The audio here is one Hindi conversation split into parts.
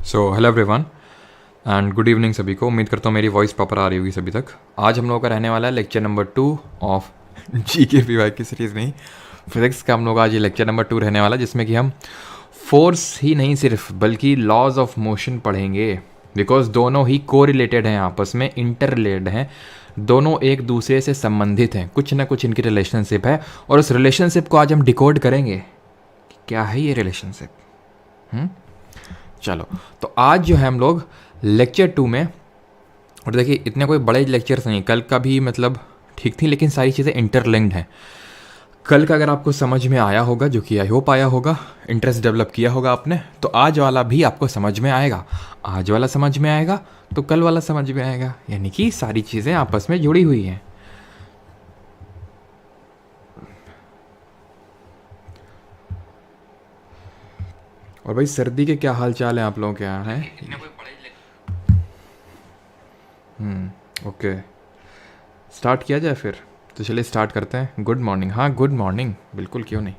So hello everyone and good evening सभी को। उम्मीद करता हूँ मेरी वॉइस प्रॉपर आ रही होगी सभी तक। आज हम लोगों का रहने वाला है लेक्चर नंबर 2 ऑफ जी के पी वाई की सीरीज़ नहीं, फिजिक्स का हम लोग आज ये लेक्चर नंबर 2 रहने वाला है, जिसमें कि हम फोर्स ही नहीं सिर्फ बल्कि लॉज ऑफ मोशन पढ़ेंगे। बिकॉज दोनों ही को रिलेटेड हैं, आपस में इंटर रिलेटेड हैं, दोनों एक दूसरे से संबंधित हैं, कुछ ना कुछ इनकी रिलेशनशिप है। और उस रिलेशनशिप को आज हम डिकोड करेंगे कि क्या है ये रिलेशनशिप। चलो, तो आज जो है हम लोग लेक्चर 2 में, और देखिए इतने कोई बड़े लेक्चर्स नहीं, कल का भी मतलब ठीक थी, लेकिन सारी चीज़ें इंटरलिंक्ड हैं। कल का अगर आपको समझ में आया होगा, जो कि आई होप आया होगा, इंटरेस्ट डेवलप किया होगा आपने, तो आज वाला भी आपको समझ में आएगा। आज वाला समझ में आएगा तो कल वाला समझ में आएगा, यानी कि सारी चीज़ें आपस में जुड़ी हुई हैं। और भाई सर्दी के क्या हाल चाल है आप लोगों के यहाँ हैं? ओके, स्टार्ट किया जाए फिर। तो चलिए स्टार्ट करते हैं। Good morning. हाँ गुड मॉर्निंग, बिल्कुल, क्यों नहीं।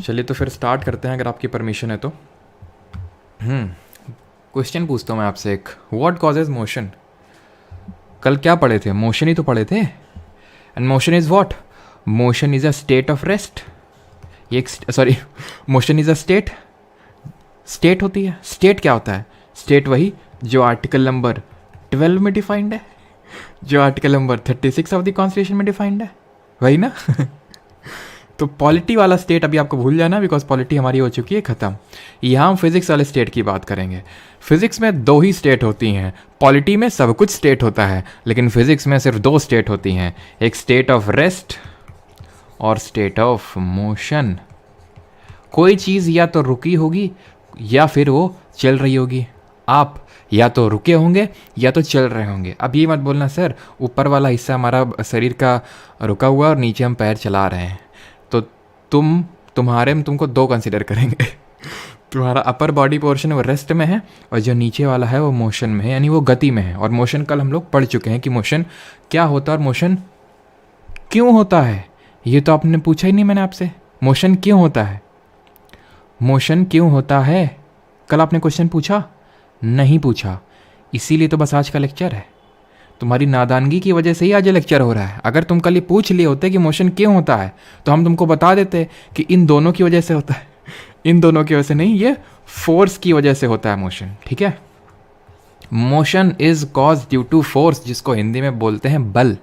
चलिए तो फिर स्टार्ट करते हैं अगर आपकी परमिशन है तो। क्वेश्चन पूछता हूँ मैं आपसे एक, व्हाट कॉजेज मोशन। कल क्या पढ़े थे? मोशन ही तो पढ़े थे। And motion is what? Motion is a state of rest. ये sorry, motion is a state. State होती है। स्टेट क्या होता है? स्टेट वही जो आर्टिकल नंबर 12 में डिफाइंड है, जो article number 36 of the constitution में डिफाइंड है, वही ना। तो पॉलिटी वाला स्टेट अभी आपको भूल जाना, बिकॉज पॉलिटी हमारी हो चुकी है ख़त्म। यहाँ हम फिजिक्स वाले स्टेट की बात करेंगे। फिजिक्स में 2 ही स्टेट होती हैं। पॉलिटी में सब कुछ स्टेट होता है, लेकिन फिजिक्स में सिर्फ 2 स्टेट होती हैं, एक स्टेट ऑफ रेस्ट और स्टेट ऑफ मोशन। कोई चीज़ या तो रुकी होगी या फिर वो चल रही होगी। आप या तो रुके होंगे या तो चल रहे होंगे। अब ये मत बोलना सर ऊपर वाला हिस्सा हमारा शरीर का रुका हुआ और नीचे हम पैर चला रहे हैं, तो तुम्हारे में तुमको 2 कंसिडर करेंगे। तुम्हारा अपर बॉडी पोर्शन वो रेस्ट में है और जो नीचे वाला है वो मोशन में है, यानी वो गति में है। और मोशन कल हम लोग पढ़ चुके हैं कि मोशन क्या होता है और मोशन क्यों होता है। ये तो आपने पूछा ही नहीं मैंने आपसे, मोशन क्यों होता है। मोशन क्यों होता है कल आपने क्वेश्चन पूछा? नहीं पूछा। इसीलिए तो बस आज का लेक्चर है। तुम्हारी नादानगी की वजह से ही आज लेक्चर हो रहा है। अगर तुम कल ये पूछ लिए होते कि मोशन क्यों होता है, तो हम तुमको बता देते कि इन दोनों की वजह से होता है। इन दोनों की वजह से नहीं, ये फोर्स की वजह से होता है मोशन। ठीक है, motion is cause due to force, जिसको हिंदी में बोलते हैं बल।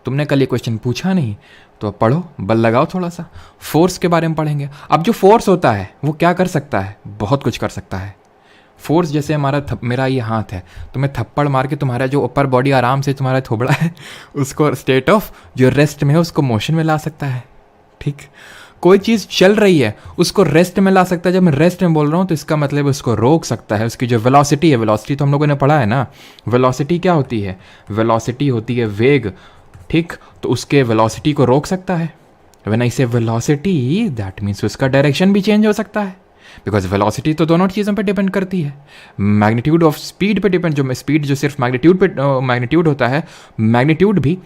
तुमने कल ये क्वेश्चन पूछा नहीं तो अब पढ़ो, बल लगाओ थोड़ा सा। फोर्स के बारे में पढ़ेंगे। अब जो फोर्स होता है वो क्या कर सकता है? बहुत कुछ कर सकता है। फोर्स जैसे मेरा ये हाथ है, तुम्हें थप्पड़ मार के तुम्हारा जो ऊपर बॉडी आराम से तुम्हारा थोबड़ा है उसको स्टेट ऑफ जो रेस्ट में है उसको मोशन में ला सकता है। ठीक, कोई चीज़ चल रही है उसको रेस्ट में ला सकता है। जब मैं रेस्ट में बोल रहा हूँ तो इसका मतलब उसको रोक सकता है। उसकी जो वेलोसिटी है, वेलोसिटी तो हम लोगों ने पढ़ा है ना, वेलोसिटी क्या होती है? वेलोसिटी होती है वेग। ठीक, तो उसके वेलोसिटी को रोक सकता है। व्हेन आई से वेलोसिटी, दैट मीन्स उसका डायरेक्शन भी चेंज हो सकता है, बिकॉज वेलोसिटी तो दोनों चीज़ों पे डिपेंड करती है। मैग्नीट्यूड ऑफ स्पीड पे डिपेंड, जो स्पीड जो सिर्फ मैग्नीट्यूड होता है, मैग्नीट्यूड भी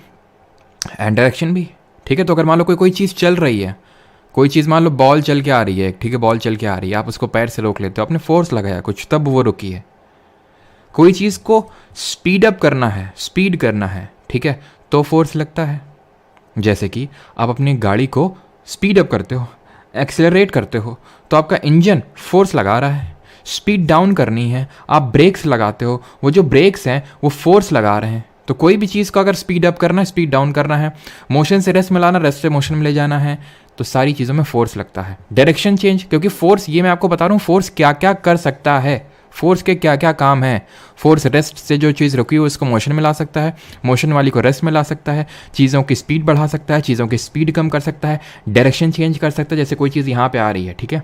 एंड डायरेक्शन भी। ठीक है, तो अगर मान लो कोई चीज़ चल रही है, कोई चीज़ मान लो बॉल चल के आ रही है, ठीक है, बॉल चल के आ रही है, आप उसको पैर से रोक लेते हो, आपने फोर्स लगाया कुछ, तब वो रुकी है। कोई चीज़ को स्पीड अप करना है, स्पीड करना है, ठीक है, तो फोर्स लगता है। जैसे कि आप अपनी गाड़ी को स्पीड अप करते हो, एक्सेलरेट करते हो, तो आपका इंजन फोर्स लगा रहा है। स्पीड डाउन करनी है, आप ब्रेक्स लगाते हो, वो जो ब्रेक्स हैं वो फोर्स लगा रहे हैं। तो कोई भी चीज़ को अगर स्पीड अप करना है, स्पीड डाउन करना है, मोशन से रेस्ट में लाना, रेस्ट से मोशन में ले जाना है, तो सारी चीज़ों में फोर्स लगता है। डायरेक्शन चेंज, क्योंकि फोर्स, ये मैं आपको बता रहा हूँ फोर्स क्या क्या कर सकता है, फोर्स के क्या क्या काम है। फोर्स रेस्ट से जो चीज़ रुकी हुई उसको मोशन में ला सकता है, मोशन वाली को रेस्ट में ला सकता है, चीज़ों की स्पीड बढ़ा सकता है, चीज़ों की स्पीड कम कर सकता है, डायरेक्शन चेंज कर सकता है। जैसे कोई चीज़ यहाँ पे आ रही है, ठीक है,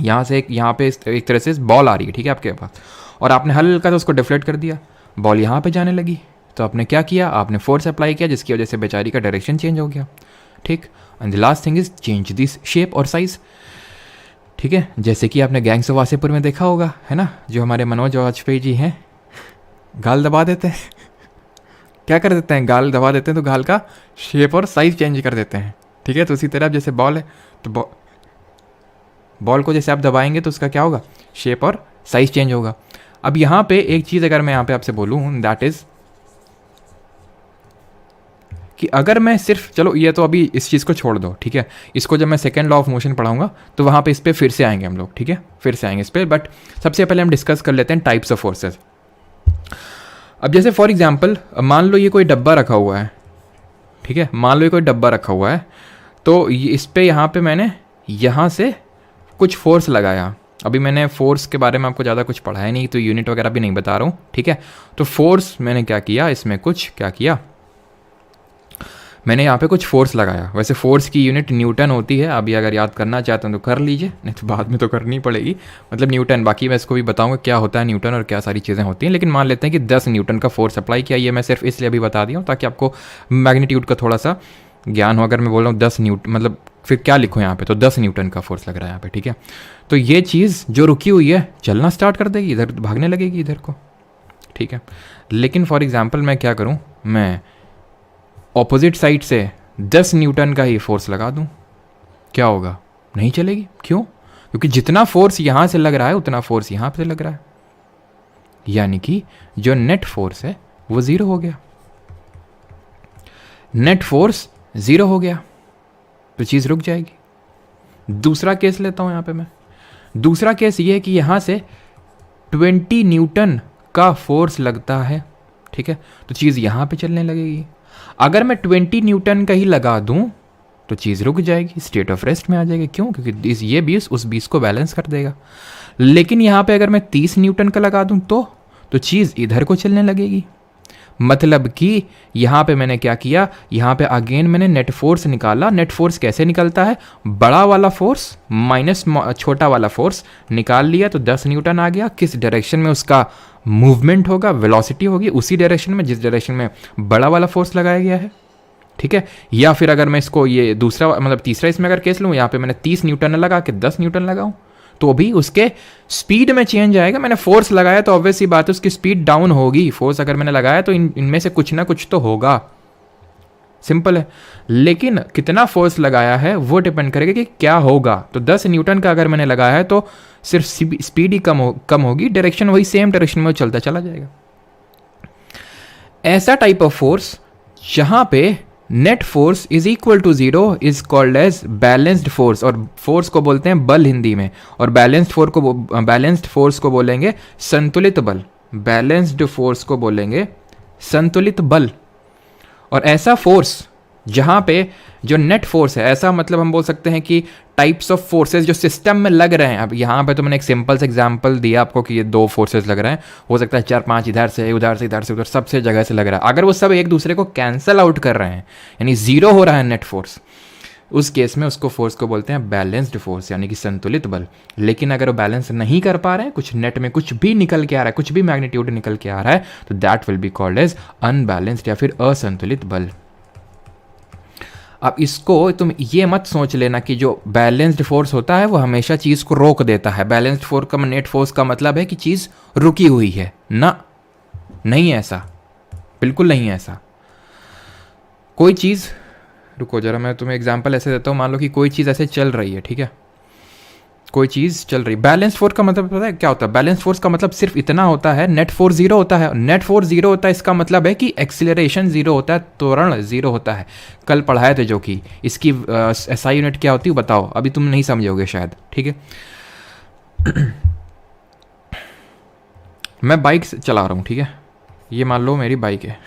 यहाँ से यहाँ पे एक तरह से बॉल आ रही है, ठीक है, आपके पास, और आपने हल्का सा उसको डिफ्लेक्ट कर दिया, बॉल यहाँ पे जाने लगी, तो आपने क्या किया? आपने फोर्स अप्लाई किया, जिसकी वजह से बेचारी का डायरेक्शन चेंज हो गया। ठीक, and the last thing is change this shape और साइज। ठीक है, जैसे कि आपने गैंग्स ऑफ वासेपुर में देखा होगा, है ना, जो हमारे मनोज वाजपेयी जी हैं, गाल दबा देते हैं। क्या कर देते हैं? गाल दबा देते हैं, तो गाल का शेप और साइज चेंज कर देते हैं। ठीक है, तो उसी तरह जैसे बॉल है तो बॉल को जैसे आप दबाएंगे तो उसका क्या होगा, शेप और साइज चेंज होगा। अब यहाँ पे एक चीज़ अगर मैं यहाँ पे आपसे बोलूँ, दैट इज़ कि अगर मैं सिर्फ, चलो ये तो अभी इस चीज़ को छोड़ दो, ठीक है, इसको जब मैं सेकेंड लॉ ऑफ मोशन पढ़ाऊंगा तो वहाँ पे इस पर फिर से आएंगे हम लोग, ठीक है, फिर से आएंगे इस पर। बट सबसे पहले हम डिस्कस कर लेते हैं टाइप्स ऑफ फोर्सेज। अब जैसे फॉर एग्जांपल मान लो ये कोई डब्बा रखा हुआ है, ठीक है, मान लो ये कोई डब्बा रखा हुआ है, तो इस पर यहाँ पे मैंने यहाँ से कुछ फोर्स लगाया। अभी मैंने फोर्स के बारे में आपको ज़्यादा कुछ पढ़ाया नहीं, तो यूनिट वगैरह भी नहीं बता रहा हूँ, ठीक है। तो फोर्स मैंने क्या किया, इसमें कुछ क्या किया, मैंने यहाँ पे कुछ फोर्स लगाया। वैसे फोर्स की यूनिट न्यूटन होती है, अभी अगर याद करना चाहते हैं तो कर लीजिए, नहीं तो बाद में तो करनी पड़ेगी, मतलब न्यूटन। बाकी मैं इसको भी बताऊंगा क्या होता है न्यूटन और क्या सारी चीज़ें होती हैं, लेकिन मान लेते हैं कि 10 न्यूटन का फोर्स अप्लाई किया। ये मैं सिर्फ इसलिए अभी बता दिया हूँ ताकि आपको मैग्नीट्यूड का थोड़ा सा ज्ञान हो। अगर मैं बोल रहा हूँ 10 न्यूटन, मतलब फिर क्या लिखूँ यहाँ पे, तो 10 न्यूटन का फोर्स लग रहा है यहाँ पे, ठीक है। तो ये चीज़ जो रुकी हुई है चलना स्टार्ट कर देगी, इधर भागने लगेगी इधर को, ठीक है। लेकिन फॉर एग्जाम्पल मैं क्या करूँ, मैं ऑपोजिट साइड से 10 न्यूटन का ही फोर्स लगा दूं, क्या होगा, नहीं चलेगी। क्यों? क्योंकि जितना फोर्स यहाँ से लग रहा है उतना फोर्स यहाँ पे लग रहा है, यानी कि जो नेट फोर्स है वो 0 हो गया, नेट फोर्स 0 हो गया, तो चीज़ रुक जाएगी। दूसरा केस लेता हूँ यहाँ पे मैं, दूसरा केस ये है कि यहाँ से 20 न्यूटन का फोर्स लगता है, ठीक है, तो चीज़ यहाँ पे चलने लगेगी। अगर मैं 20 न्यूटन का ही लगा दूं तो चीज़ रुक जाएगी, स्टेट ऑफ रेस्ट में आ जाएगी। क्यों? क्योंकि ये 20 उस 20 को बैलेंस कर देगा। लेकिन यहाँ पे अगर मैं 30 न्यूटन का लगा दूं तो चीज़ इधर को चलने लगेगी। मतलब कि यहाँ पे मैंने क्या किया, यहाँ पे अगेन मैंने नेट फोर्स निकाला। नेट फोर्स कैसे निकलता है, बड़ा वाला फोर्स माइनस छोटा वाला फोर्स निकाल लिया, तो 10 न्यूटन आ गया। किस डायरेक्शन में उसका मूवमेंट होगा, वेलोसिटी होगी, उसी डायरेक्शन में जिस डायरेक्शन में बड़ा वाला फोर्स लगाया गया है, ठीक है। या फिर अगर मैं इसको ये दूसरा मतलब तीसरा इसमें अगर केस लूँ, यहाँ पे मैंने 30 न्यूटन लगा के 10 न्यूटन लगाऊँ तो भी उसके स्पीड में चेंज आएगा। मैंने फोर्स लगाया तो ऑब्वियस सी बात है उसकी स्पीड डाउन होगी। फोर्स अगर मैंने लगाया तो इनमें से कुछ ना कुछ तो होगा, सिंपल है। लेकिन कितना फोर्स लगाया है वो डिपेंड करेगा कि क्या होगा। तो 10 न्यूटन का अगर मैंने लगाया है तो सिर्फ स्पीड ही कम होगी, डायरेक्शन वही सेम डायरेक्शन में चलता चला जाएगा। ऐसा टाइप ऑफ फोर्स जहां पे net force is equal to 0 is called as balanced force, और फोर्स को बोलते हैं बल हिंदी में, और बैलेंस्ड फोर्स को बोलेंगे संतुलित बल। बैलेंस्ड फोर्स को बोलेंगे संतुलित बल। और ऐसा फोर्स जहाँ पे जो नेट फोर्स है, ऐसा मतलब हम बोल सकते हैं कि टाइप्स ऑफ फोर्सेस जो सिस्टम में लग रहे हैं। अब यहाँ पे तो मैंने एक सिंपल सा एग्जांपल दिया आपको कि ये 2 फोर्सेस लग रहे हैं, हो सकता है 4-5 इधर से उधर से इधर से उधर सबसे जगह से लग रहा है। अगर वो सब एक दूसरे को कैंसल आउट कर रहे हैं, यानी 0 हो रहा है नेट फोर्स, उस केस में उसको फोर्स को बोलते हैं बैलेंस्ड फोर्स, यानी कि संतुलित बल। लेकिन अगर वो बैलेंस नहीं कर पा रहे हैं, कुछ नेट में कुछ भी निकल के आ रहा है, कुछ भी मैग्नीट्यूड निकल के आ रहा है, तो that will be called as unbalanced या फिर असंतुलित बल। अब इसको तुम ये मत सोच लेना कि जो बैलेंस्ड फोर्स होता है वो हमेशा चीज़ को रोक देता है। बैलेंस्ड फोर्स का नेट फोर्स का मतलब है कि चीज़ रुकी हुई है ना, नहीं है ऐसा, बिल्कुल नहीं है ऐसा। कोई चीज़, रुको जरा मैं तुम्हें एग्जांपल ऐसे देता हूँ। मान लो कि कोई चीज़ ऐसे चल रही है, ठीक है, कोई चीज़ चल रही। बैलेंस फोर्स का मतलब पता है क्या होता है? बैलेंस फोर्स का मतलब सिर्फ इतना होता है, नेट फोर्स 0 होता है। नेट फोर्स 0 होता है, इसका मतलब है कि एक्सीलरेशन 0 होता है, त्वरण 0 होता है। कल पढ़ाए थे जो कि इसकी SI यूनिट क्या होती है बताओ, अभी तुम नहीं समझोगे शायद, ठीक है। मैं बाइक चला रहा हूँ, ठीक है, ये मान लो मेरी बाइक है।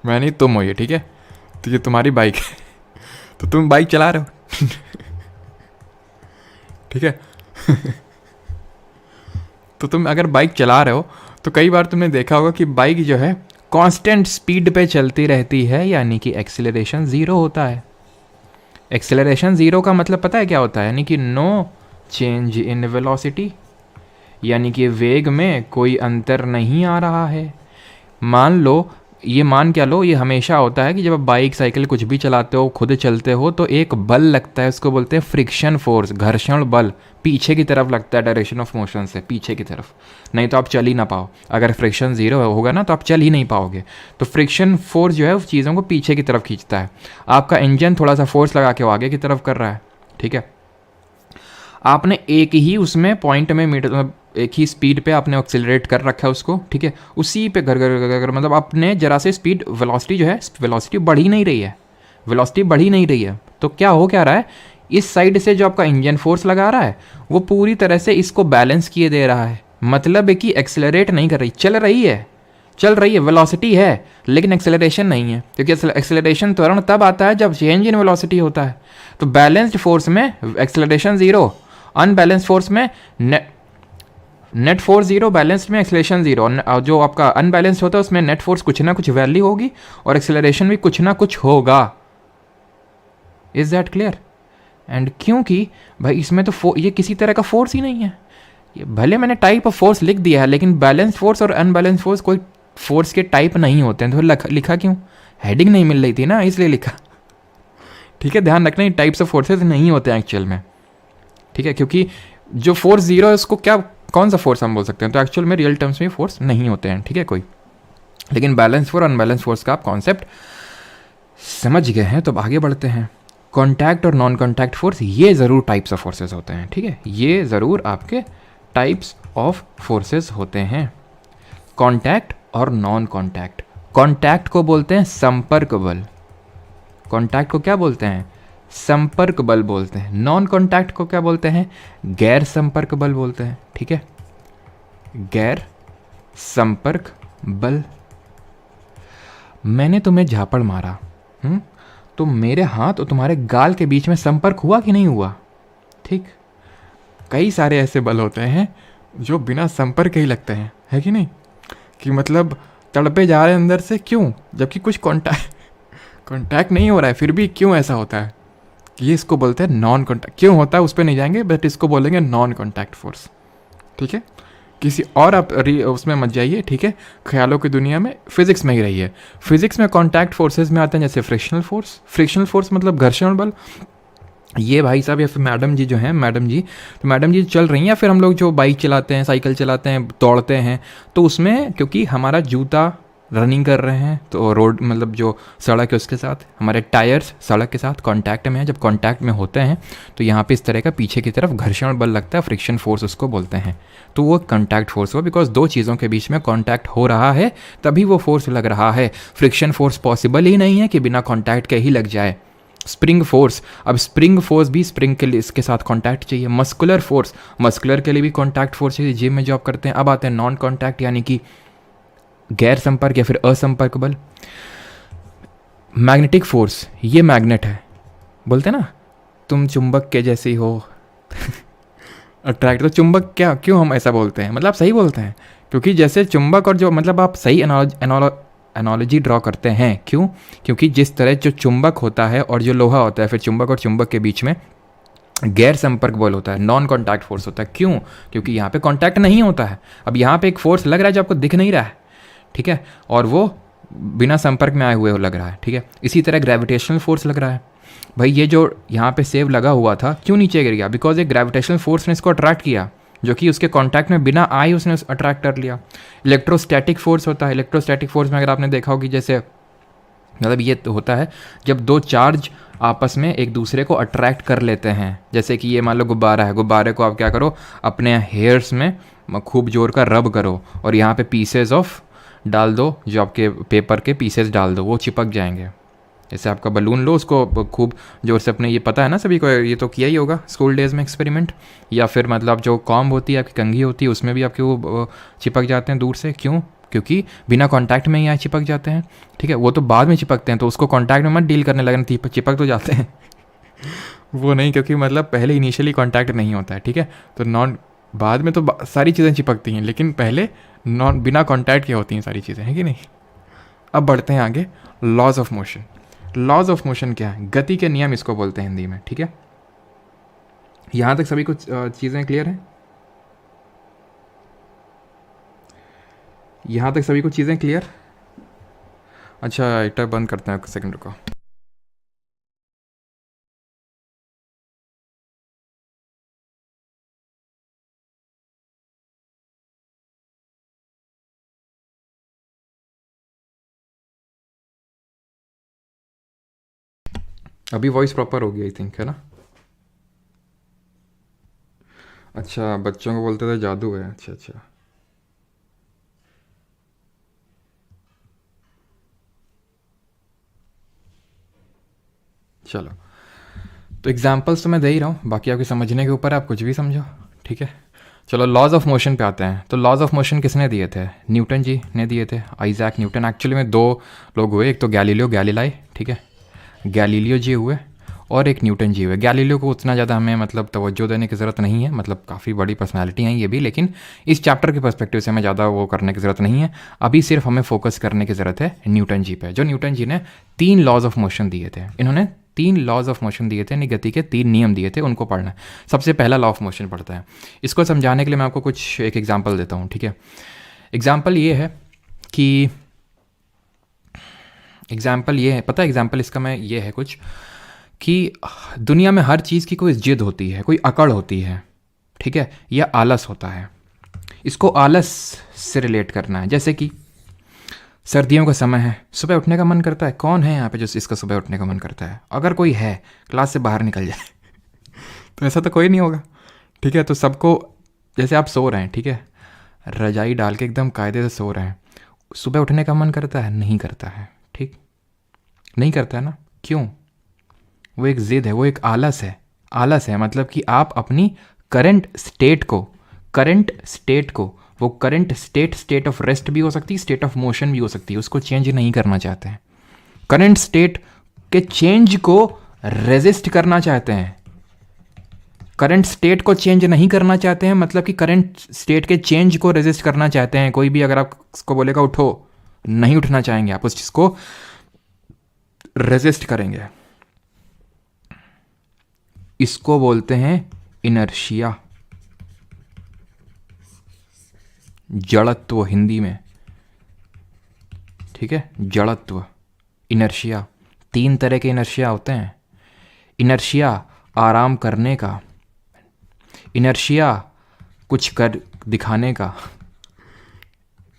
मैं नहीं, तुम हो ये, ठीक है, तो ये तुम्हारी बाइक है, तो तुम बाइक चला रहे हो। ठीक है। तो तुम अगर बाइक चला रहे हो तो कई बार तुमने देखा होगा कि बाइक जो है कांस्टेंट स्पीड पे चलती रहती है, यानी कि एक्सीलरेशन 0 होता है। एक्सीलरेशन 0 का मतलब पता है क्या होता है? यानी कि नो चेंज इन वेलोसिटी, यानी कि वेग में कोई अंतर नहीं आ रहा है। मान लो, ये मान क्या लो, ये हमेशा होता है कि जब आप बाइक साइकिल कुछ भी चलाते हो, खुद चलते हो, तो एक बल लगता है, उसको बोलते हैं फ्रिक्शन फोर्स, घर्षण बल। पीछे की तरफ लगता है डायरेक्शन ऑफ मोशन से, पीछे की तरफ, नहीं तो आप चल ही ना पाओ। अगर फ्रिक्शन 0 होगा ना तो आप चल ही नहीं पाओगे। तो फ्रिक्शन फोर्स जो है उस चीज़ों को पीछे की तरफ खींचता है। आपका इंजन थोड़ा सा फोर्स लगा के वो आगे की तरफ कर रहा है, ठीक है। आपने एक ही उसमें पॉइंट में मीटर मतलब एक ही स्पीड पे आपने एक्सेलरेट कर रखा है उसको, ठीक है, उसी पे घर घर घर घर मतलब आपने जरा से स्पीड वेलोसिटी जो है वेलोसिटी बढ़ ही नहीं रही है, वेलोसिटी बढ़ ही नहीं रही है। तो क्या हो क्या रहा है, इस साइड से जो आपका इंजन फोर्स लगा रहा है वो पूरी तरह से इसको बैलेंस किए दे रहा है, मतलब है कि एक्सेलरेट नहीं कर रही, चल रही है, वेलोसिटी है लेकिन एक्सेलरेशन नहीं है, क्योंकि एक्सेलरेशन त्वरण तब आता है जब चेंज इन वेलोसिटी होता है। तो बैलेंस्ड फोर्स में एक्सेलरेशन जीरो, अनबैलेंस्ड फोर्स में नेट फोर्स जीरो, बैलेंस्ड में एक्सेलरेशन जीरो। जो आपका अनबैलेंस्ड होता है उसमें नेट फोर्स कुछ ना कुछ वैल्यू होगी और एक्सेलरेशन भी कुछ ना कुछ होगा। Is that clear? एंड क्योंकि भाई इसमें तो ये किसी तरह का फोर्स ही नहीं है, ये भले मैंने टाइप ऑफ फोर्स लिख दिया है लेकिन बैलेंस फोर्स और अनबैलेंस फोर्स कोई फोर्स के टाइप नहीं होते हैं। तो लिखा क्यों, हेडिंग नहीं मिल रही थी ना इसलिए लिखा, ठीक है। ध्यान रखना ये टाइप्स ऑफ फोर्सेज नहीं होते हैं एक्चुअल में, ठीक है, क्योंकि जो फोर्स जीरो है उसको क्या कौन सा फोर्स हम बोल सकते हैं, तो एक्चुअल में रियल टर्म्स में फोर्स नहीं होते हैं, ठीक है कोई। लेकिन बैलेंस फोर्स और अनबैलेंस फोर्स का आप कॉन्सेप्ट समझ गए हैं, तो अब आगे बढ़ते हैं। कॉन्टैक्ट और नॉन कॉन्टैक्ट फोर्स ये ज़रूर टाइप्स ऑफ फोर्सेज होते हैं, ठीक है, ये ज़रूर आपके टाइप्स ऑफ फोर्सेज होते हैं, कॉन्टैक्ट और नॉन कॉन्टैक्ट। कॉन्टैक्ट को बोलते हैं संपर्क बल, कॉन्टैक्ट को क्या बोलते हैं, संपर्क बल बोलते हैं। नॉन कॉन्टैक्ट को क्या बोलते हैं, गैर संपर्क बल बोलते हैं, ठीक है, गैर संपर्क बल। मैंने तुम्हें झापड़ मारा, तो मेरे हाथ और तुम्हारे गाल के बीच में संपर्क हुआ कि नहीं हुआ, ठीक। कई सारे ऐसे बल होते हैं जो बिना संपर्क के ही लगते हैं, है कि नहीं, कि मतलब तड़पे जा रहे हैं अंदर से, क्यों, जबकि कुछ कॉन्टैक्ट नहीं हो रहा है, फिर भी क्यों ऐसा होता है, ये इसको बोलते हैं नॉन कॉन्टैक्ट। क्यों होता है उस पर नहीं जाएंगे, बट इसको बोलेंगे नॉन कॉन्टैक्ट फोर्स, ठीक है। किसी और आप उसमें मत जाइए, ठीक है, ख्यालों की दुनिया में, फिजिक्स में ही रहिए। फिजिक्स में कॉन्टैक्ट फोर्सेज में आते हैं जैसे फ्रिक्शनल फोर्स मतलब घर्षण बल। ये भाई साहब या फिर मैडम जी जो हैं, मैडम जी चल रही हैं, या फिर हम लोग जो बाइक चलाते हैं, साइकिल चलाते हैं, दौड़ते हैं, तो उसमें क्योंकि हमारा जूता रनिंग कर रहे हैं तो रोड मतलब जो सड़क है उसके साथ, हमारे टायर्स सड़क के साथ कांटेक्ट में हैं, जब कांटेक्ट में होते हैं तो यहाँ पे इस तरह का पीछे की तरफ घर्षण बल लगता है, फ्रिक्शन फोर्स उसको बोलते हैं। तो वो कॉन्टैक्ट फोर्स हुआ, बिकॉज दो चीज़ों के बीच में कॉन्टैक्ट हो रहा है तभी वो फोर्स लग रहा है। फ्रिक्शन फोर्स पॉसिबल ही नहीं है कि बिना कॉन्टैक्ट के ही लग जाए। स्प्रिंग फोर्स, अब स्प्रिंग फोर्स भी स्प्रिंग के लिए इसके साथ कांटेक्ट चाहिए। मस्कुलर फोर्स, मस्कुलर के लिए भी कांटेक्ट फोर्स चाहिए, जिम में जो आप करते हैं। अब आते हैं नॉन कांटेक्ट यानी कि गैर संपर्क या फिर असंपर्क बल। मैग्नेटिक फोर्स, ये मैग्नेट है, बोलते हैं ना तुम चुंबक के जैसी हो अट्रैक्ट, तो चुंबक क्या, क्यों हम ऐसा बोलते हैं, मतलब सही बोलते हैं, क्योंकि जैसे चुंबक और जो मतलब आप सही एनालॉजी ड्रॉ करते हैं, क्यों, क्योंकि जिस तरह जो चुंबक होता है और जो लोहा होता है, फिर चुंबक और चुंबक के बीच में गैर संपर्क बल होता है, नॉन कॉन्टैक्ट फोर्स होता है। क्यों, क्योंकि यहाँ पे कॉन्टैक्ट नहीं होता है। अब यहाँ पे एक फोर्स लग रहा है जो आपको दिख नहीं रहा है, ठीक है, और वो बिना संपर्क में आए हुए लग रहा है, ठीक है। इसी तरह ग्रेविटेशनल फोर्स लग रहा है। भाई ये जो यहाँ पे सेब लगा हुआ था क्यों नीचे गिर गया, बिकॉज एक ग्रेविटेशनल फोर्स ने इसको अट्रैक्ट किया, जो कि उसके कांटेक्ट में बिना आए उसने अट्रैक्ट कर लिया। इलेक्ट्रोस्टैटिक फोर्स होता है, इलेक्ट्रोस्टैटिक फोर्स में अगर आपने देखा होगी, जैसे मतलब ये तो होता है जब दो चार्ज आपस में एक दूसरे को अट्रैक्ट कर लेते हैं। जैसे कि ये मान लो गुब्बारा है, गुब्बारे को आप क्या करो, अपने हेयर्स में खूब जोर का रब करो और यहाँ पे पीसेज ऑफ डाल दो, जो आपके पेपर के पीसेस डाल दो, वो चिपक जाएंगे। जैसे आपका बलून लो, उसको खूब जोर से अपने, ये पता है ना सभी को, ये तो किया ही होगा स्कूल डेज़ में एक्सपेरिमेंट। या फिर मतलब जो कॉम्ब होती है आपकी, कंघी होती है, उसमें भी आपके वो चिपक जाते हैं दूर से। क्यों, क्योंकि बिना कांटेक्ट में ही यहाँ चिपक जाते हैं, ठीक है। वो तो बाद में चिपकते हैं, तो उसको कांटेक्ट में मत डील करने लगना, चिपक तो जाते हैं वो नहीं, क्योंकि मतलब पहले इनिशियली कांटेक्ट नहीं होता है, ठीक है। तो नॉन, बाद में तो सारी चीज़ें चिपकती हैं, लेकिन पहले नॉन बिना कांटेक्ट के होती हैं सारी चीज़ें, हैं कि नहीं। अब बढ़ते हैं आगे, laws of motion. Laws of motion क्या है, गति के नियम इसको बोलते हैं हिंदी में, ठीक है। यहाँ तक सभी कुछ चीज़ें क्लियर हैं, यहाँ तक सभी कुछ चीज़ें क्लियर। अच्छा इटा बंद करते हैं, सेकंड रुको। अभी वॉइस प्रॉपर होगी आई थिंक, है ना। अच्छा, बच्चों को बोलते थे जादू है। अच्छा अच्छा। चलो, तो एग्जाम्पल्स तो मैं दे ही रहा हूँ, बाकी आपके समझने के ऊपर है, आप कुछ भी समझो, ठीक है। चलो लॉज ऑफ मोशन पे आते हैं। तो लॉज ऑफ मोशन किसने दिए थे? न्यूटन जी ने दिए थे, आइजैक न्यूटन। एक्चुअली में दो लोग हुए, एक तो गैलीलियो गैलीलाई, ठीक है, गैलीलियो जी हुए, और एक न्यूटन जी हुए। गैलीलियो को उतना ज़्यादा हमें मतलब तवज्जो देने की ज़रूरत नहीं है, मतलब काफ़ी बड़ी पर्सनालिटी हैं ये भी, लेकिन इस चैप्टर के पर्सपेक्टिव से हमें ज़्यादा वो करने की ज़रूरत नहीं है। अभी सिर्फ हमें फोकस करने की ज़रूरत है न्यूटन जी पे, जो न्यूटन जी ने 3 लॉज ऑफ मोशन दिए थे। इन्होंने 3 लॉज ऑफ मोशन दिए थे, यानी गति के 3 नियम दिए थे, उनको पढ़ना है। सबसे पहला लॉ ऑफ मोशन पढ़ता है। इसको समझाने के लिए मैं आपको कुछ एक एग्जाम्पल देता हूँ, ठीक है। एग्जाम्पल ये है कि पता है एग्जाम्पल इसका मैं ये है कुछ कि दुनिया में हर चीज़ की कोई जिद होती है, कोई अकड़ होती है, ठीक है, या आलस होता है। इसको आलस से रिलेट करना है। जैसे कि सर्दियों का समय है, सुबह उठने का मन करता है। कौन है यहाँ पे जो इसका सुबह उठने का मन करता है? अगर कोई है, क्लास से बाहर निकल जाए तो ऐसा तो कोई नहीं होगा, ठीक है। तो सबको, जैसे आप सो रहे हैं, ठीक है, रजाई डाल के एकदम कायदे से सो रहे हैं, सुबह उठने का मन करता है? नहीं करता है, ठीक, नहीं करता है ना। क्यों? वो एक ज़िद है, वो एक आलस है। आलस है मतलब कि आप अपनी करंट स्टेट को, वो करंट स्टेट ऑफ रेस्ट भी हो सकती है, स्टेट ऑफ मोशन भी हो सकती है, उसको चेंज नहीं करना चाहते हैं। करंट स्टेट के चेंज को रेजिस्ट करना चाहते हैं। करंट स्टेट को चेंज नहीं करना चाहते हैं मतलब कि करंट स्टेट के चेंज को रेजिस्ट करना चाहते हैं। कोई भी अगर आप उसको बोलेगा उठो, नहीं उठना चाहेंगे, आप उस चीज़ को रेजिस्ट करेंगे। इसको बोलते हैं इनर्शिया, जड़त्व हिंदी में, ठीक है, जड़त्व, इनर्शिया। 3 तरह के इनर्शिया होते हैं। इनर्शिया आराम करने का, इनर्शिया कुछ कर दिखाने का,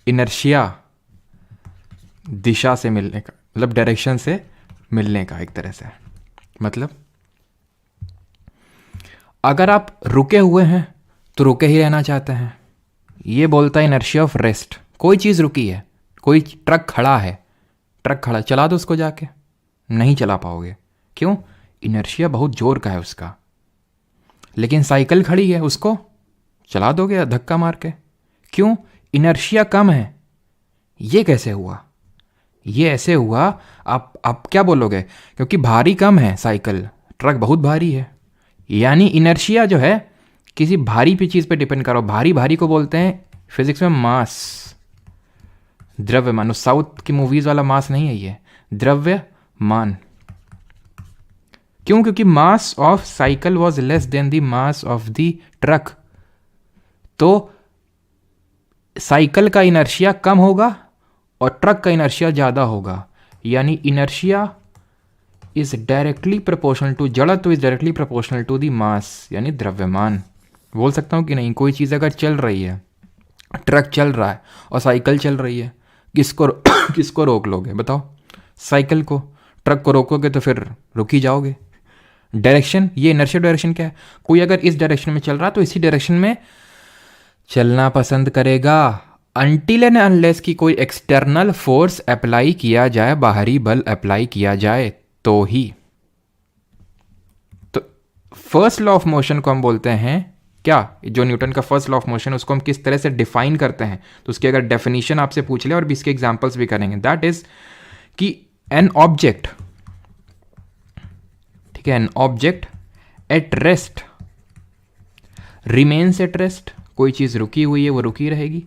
इनर्शिया दिशा से मिलने का, मतलब डायरेक्शन से मिलने का एक तरह से। मतलब अगर आप रुके हुए हैं तो रुके ही रहना चाहते हैं, ये बोलता है इनर्शिया ऑफ रेस्ट। कोई चीज़ रुकी है, कोई ट्रक खड़ा है, ट्रक खड़ा, चला दो उसको जाके, नहीं चला पाओगे। क्यों? इनर्शिया बहुत जोर का है उसका। लेकिन साइकिल खड़ी है, उसको चला दोगे धक्का मार के। क्यों? इनर्शिया कम है। ये कैसे हुआ? ये ऐसे हुआ, आप क्या बोलोगे? क्योंकि भारी कम है साइकिल, ट्रक बहुत भारी है। यानी इनर्शिया जो है किसी भारी पे चीज़ पे डिपेंड करो। भारी को बोलते हैं फिजिक्स में मास, द्रव्यमान। साउथ की मूवीज वाला मास नहीं है ये, द्रव्यमान। क्यों? क्योंकि mass of cycle was less than the mass of the truck. तो साइकिल का इनर्शिया कम होगा और ट्रक का इनर्शिया ज़्यादा होगा। यानी inertia is directly proportional to, जड़त्व is directly proportional to the mass, यानी द्रव्यमान। बोल सकता हूँ कि नहीं? कोई चीज़ अगर चल रही है, ट्रक चल रहा है और साइकिल चल रही है, किसको रोक लोगे बताओ? साइकिल को। ट्रक को रोकोगे तो फिर रुक ही जाओगे। डायरेक्शन, ये इनर्शिया डायरेक्शन क्या है? कोई अगर इस डायरेक्शन में चल रहा तो इसी डायरेक्शन में चलना पसंद करेगा, अनटिल एंड अनलेस कि कोई एक्सटर्नल फोर्स अप्लाई किया जाए, बाहरी बल अप्लाई किया जाए तो ही। तो फर्स्ट लॉ ऑफ मोशन को हम बोलते हैं क्या? जो न्यूटन का फर्स्ट लॉ ऑफ मोशन, उसको हम किस तरह से डिफाइन करते हैं? तो उसकी अगर डेफिनेशन आपसे पूछ ले, और भी इसके एग्जांपल्स भी करेंगे, दैट इज कि एन ऑब्जेक्ट, ठीक है, an object at rest remains at rest. कोई चीज रुकी हुई है वो रुकी रहेगी,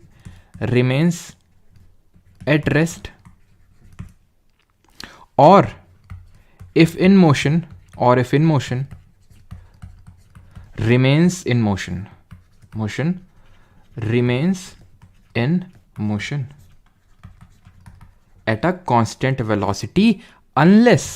रिमेन्स एट रेस्ट। और if in motion remains in motion, motion remains in motion at a constant velocity unless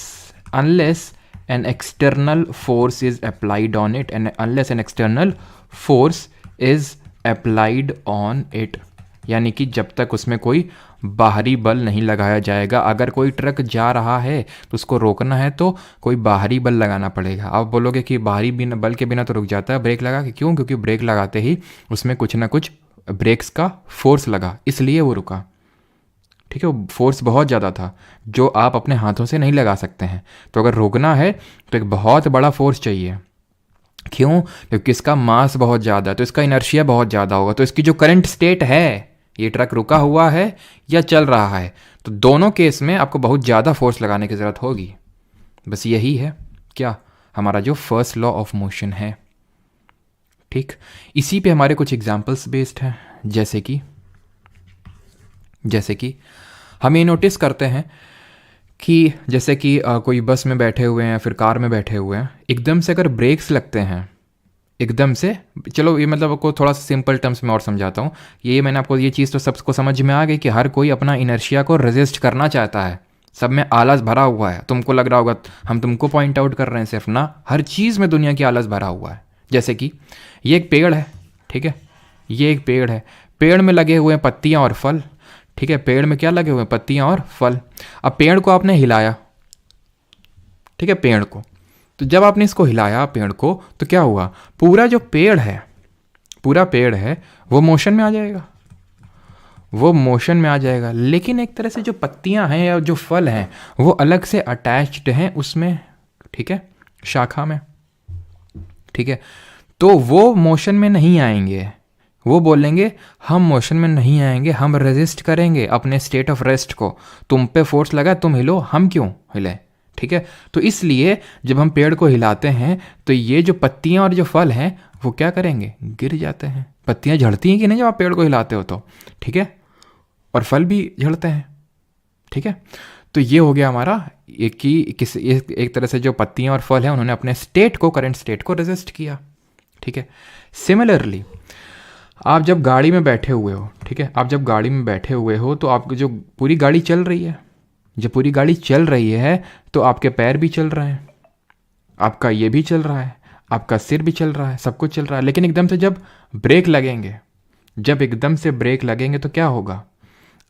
an external force is applied on it, and unless an external force is applied on it. यानी कि जब तक उसमें कोई बाहरी बल नहीं लगाया जाएगा। अगर कोई ट्रक जा रहा है तो उसको रोकना है तो कोई बाहरी बल लगाना पड़ेगा। आप बोलोगे कि बाहरी बिना बल के बिना तो रुक जाता है ब्रेक लगा के, क्यों? क्योंकि ब्रेक लगाते ही उसमें कुछ ना कुछ ब्रेक्स का फोर्स लगा, इसलिए वो रुका। ठीक है, वो फोर्स बहुत ज़्यादा था जो आप अपने हाथों से नहीं लगा सकते हैं। तो अगर रोकना है तो एक बहुत बड़ा फोर्स चाहिए। क्यों? क्योंकि इसका मास बहुत ज़्यादा है, तो इसका इनर्शिया बहुत ज़्यादा होगा। तो इसकी जो करंट स्टेट है, ये ट्रक रुका हुआ है या चल रहा है, तो दोनों केस में आपको बहुत ज़्यादा फोर्स लगाने की ज़रूरत होगी। बस यही है क्या हमारा जो फर्स्ट लॉ ऑफ मोशन है। ठीक, इसी पे हमारे कुछ एग्जाम्पल्स बेस्ड हैं। जैसे कि हम ये नोटिस करते हैं कि जैसे कि कोई बस में बैठे हुए हैं या फिर कार में बैठे हुए हैं, एकदम से अगर ब्रेक्स लगते हैं, एकदम से, चलो ये मतलब आपको थोड़ा सा सिंपल टर्म्स में और समझाता हूँ। ये मैंने आपको ये चीज़ तो सबको समझ में आ गई कि हर कोई अपना इनर्शिया को रेजिस्ट करना चाहता है। सब में आलस भरा हुआ है। तुमको लग रहा होगा हम तुमको पॉइंट आउट कर रहे हैं सिर्फ ना, हर चीज़ में दुनिया की आलस भरा हुआ है। जैसे कि ये एक पेड़ है, ठीक है, ये एक पेड़ है, पेड़ में लगे हुए हैं पत्तियाँ और फल। ठीक है, पेड़ में क्या लगे हुए हैं? पत्तियाँ और फल। अब पेड़ को आपने हिलाया, ठीक है, पेड़ को, तो जब आपने इसको हिलाया पेड़ को, तो क्या हुआ? पूरा जो पेड़ है, पूरा पेड़ है वो मोशन में आ जाएगा, वो मोशन में आ जाएगा। लेकिन एक तरह से जो पत्तियां हैं या जो फल हैं वो अलग से अटैच्ड हैं उसमें, ठीक है, शाखा में। ठीक है, तो वो मोशन में नहीं आएंगे। वो बोलेंगे हम मोशन में नहीं आएंगे, हम रेजिस्ट करेंगे अपने स्टेट ऑफ रेस्ट को। तुम पे फोर्स लगा, तुम हिलो, हम क्यों हिले? ठीक है, तो इसलिए जब हम पेड़ को हिलाते हैं तो ये जो पत्तियां और जो फल हैं वो क्या करेंगे? गिर जाते हैं। पत्तियां झड़ती हैं कि नहीं जब आप पेड़ को हिलाते हो तो? ठीक है, और फल भी झड़ते हैं। ठीक है, तो ये हो गया हमारा एक तरह से जो पत्तियां और फल हैं उन्होंने अपने स्टेट को, करंट स्टेट को रेजिस्ट किया। ठीक है, सिमिलरली आप जब गाड़ी में बैठे हुए हो, ठीक है, आप जब गाड़ी में बैठे हुए हो तो आपकी जो पूरी गाड़ी चल रही है, जब पूरी गाड़ी चल रही है तो आपके पैर भी चल रहे हैं, आपका ये भी चल रहा है, आपका सिर भी चल रहा है, सब कुछ चल रहा है। लेकिन एकदम से जब ब्रेक लगेंगे, जब एकदम से ब्रेक लगेंगे तो क्या होगा?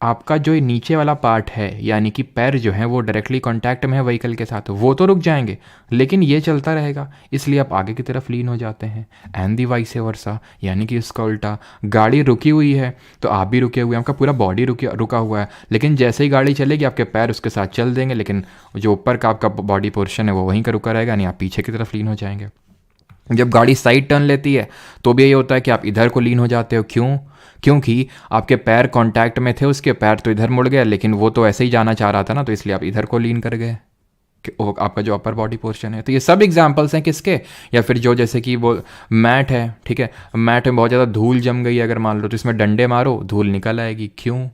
आपका जो नीचे वाला पार्ट है यानी कि पैर जो है वो डायरेक्टली कांटेक्ट में है व्हीकल के साथ, वो तो रुक जाएंगे, लेकिन ये चलता रहेगा, इसलिए आप आगे की तरफ लीन हो जाते हैं। एंड दी वाइस वर्सा, यानी कि उसका उल्टा, गाड़ी रुकी हुई है तो आप भी रुके हुए हैं, आपका पूरा बॉडी रुका हुआ है, लेकिन जैसे ही गाड़ी चलेगी आपके पैर उसके साथ चल देंगे, लेकिन जो ऊपर का आपका बॉडी पोर्शन है वो वहीं का रुका रहेगा, यानी आप पीछे की तरफ लीन हो जाएंगे। जब गाड़ी साइड टर्न लेती है तो भी यही होता है कि आप इधर को लीन हो जाते हो। क्यों? क्योंकि आपके पैर कांटेक्ट में थे, उसके पैर तो इधर मुड़ गया, लेकिन वो तो ऐसे ही जाना चाह रहा था ना, तो इसलिए आप इधर को लीन कर गए, आपका जो अपर बॉडी पोर्शन है। तो ये सब एग्जांपल्स हैं किसके? या फिर जो जैसे कि वो मैट है, ठीक है, मैट में बहुत ज़्यादा धूल जम गई अगर मान लो, तो इसमें डंडे मारो धूल निकल आएगी। क्यों?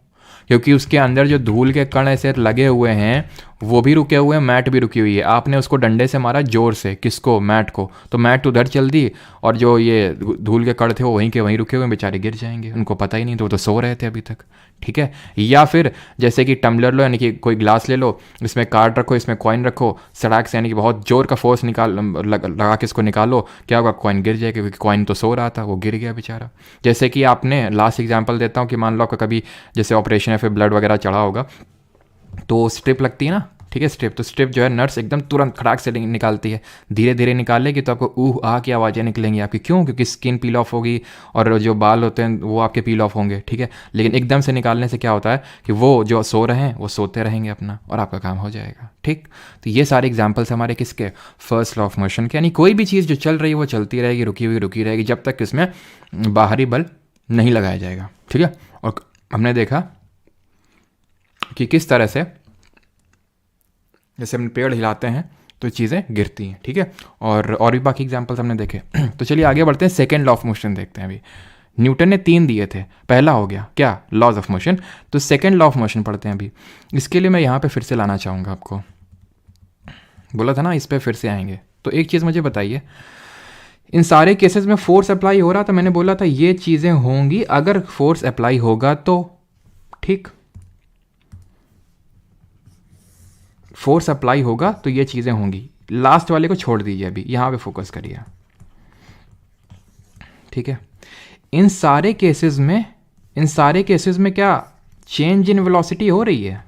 क्योंकि उसके अंदर जो धूल के कण ऐसे लगे हुए हैं वो भी रुके हुए हैं, मैट भी रुकी हुई है। आपने उसको डंडे से मारा जोर से, किसको? मैट को, तो मैट उधर चल दी और जो ये धूल के कण थे वो वहीं के वहीं रुके हुए हैं, बेचारे गिर जाएंगे, उनको पता ही नहीं, तो वो तो सो रहे थे अभी तक। ठीक है, या फिर जैसे कि टम्बलर लो, यानी कि कोई ग्लास ले लो, इसमें कार्ड रखो, इसमें कॉइन रखो, सड़क से यानी कि बहुत जोर का फोर्स लगा के इसको निकालो, क्या होगा? कॉइन गिर जाएगा, क्योंकि कॉइन तो सो रहा था, वो गिर गया बेचारा। जैसे कि आपने, लास्ट एग्जाम्पल देता हूँ कि मान लो आपका कभी जैसे ऑपरेशन या फिर ब्लड वगैरह चढ़ा होगा तो स्ट्रिप लगती है ना, ठीक है, स्ट्रिप, तो स्ट्रिप जो है नर्स एकदम तुरंत खड़ाक से निकालती है, धीरे धीरे निकालेगी तो आपको ऊह आ की आवाज़ें निकलेंगी आपकी। क्यों? क्योंकि स्किन पील ऑफ होगी और जो बाल होते हैं वो आपके पील ऑफ होंगे। ठीक है, लेकिन एकदम से निकालने से क्या होता है कि वो जो सो रहे हैं वो सोते रहेंगे अपना, और आपका काम हो जाएगा। ठीक, तो ये सारे एग्जाम्पल्स हमारे किसके? फर्स्ट लॉ ऑफ मोशन के। यानी कोई भी चीज़ जो चल रही है वो चलती रहेगी, रुकी हुई रुकी रहेगी, जब तक इसमें बाहरी बल नहीं लगाया जाएगा। ठीक है, और हमने देखा कि किस तरह से जैसे हम पेड़ हिलाते हैं तो चीज़ें गिरती हैं। ठीक है, और भी बाकी एग्जांपल्स हमने देखे। तो चलिए आगे बढ़ते हैं, सेकंड लॉ ऑफ मोशन देखते हैं। अभी न्यूटन ने 3 दिए थे, पहला हो गया क्या? Laws of motion. तो सेकंड लॉ ऑफ मोशन पढ़ते हैं अभी। इसके लिए मैं यहाँ पे फिर से लाना चाहूँगा आपको, बोला था ना इस पर फिर से आएंगे। तो एक चीज़ मुझे बताइए, इन सारे केसेस में फोर्स अप्लाई हो रहा था, मैंने बोला था ये चीज़ें होंगी अगर फोर्स अप्लाई होगा तो। ठीक, फोर्स अप्लाई होगा तो ये चीज़ें होंगी। लास्ट वाले को छोड़ दीजिए, अभी यहाँ पे फोकस करिए। ठीक है, इन सारे केसेस इन सारे केसेस में क्या चेंज इन वेलोसिटी हो रही है?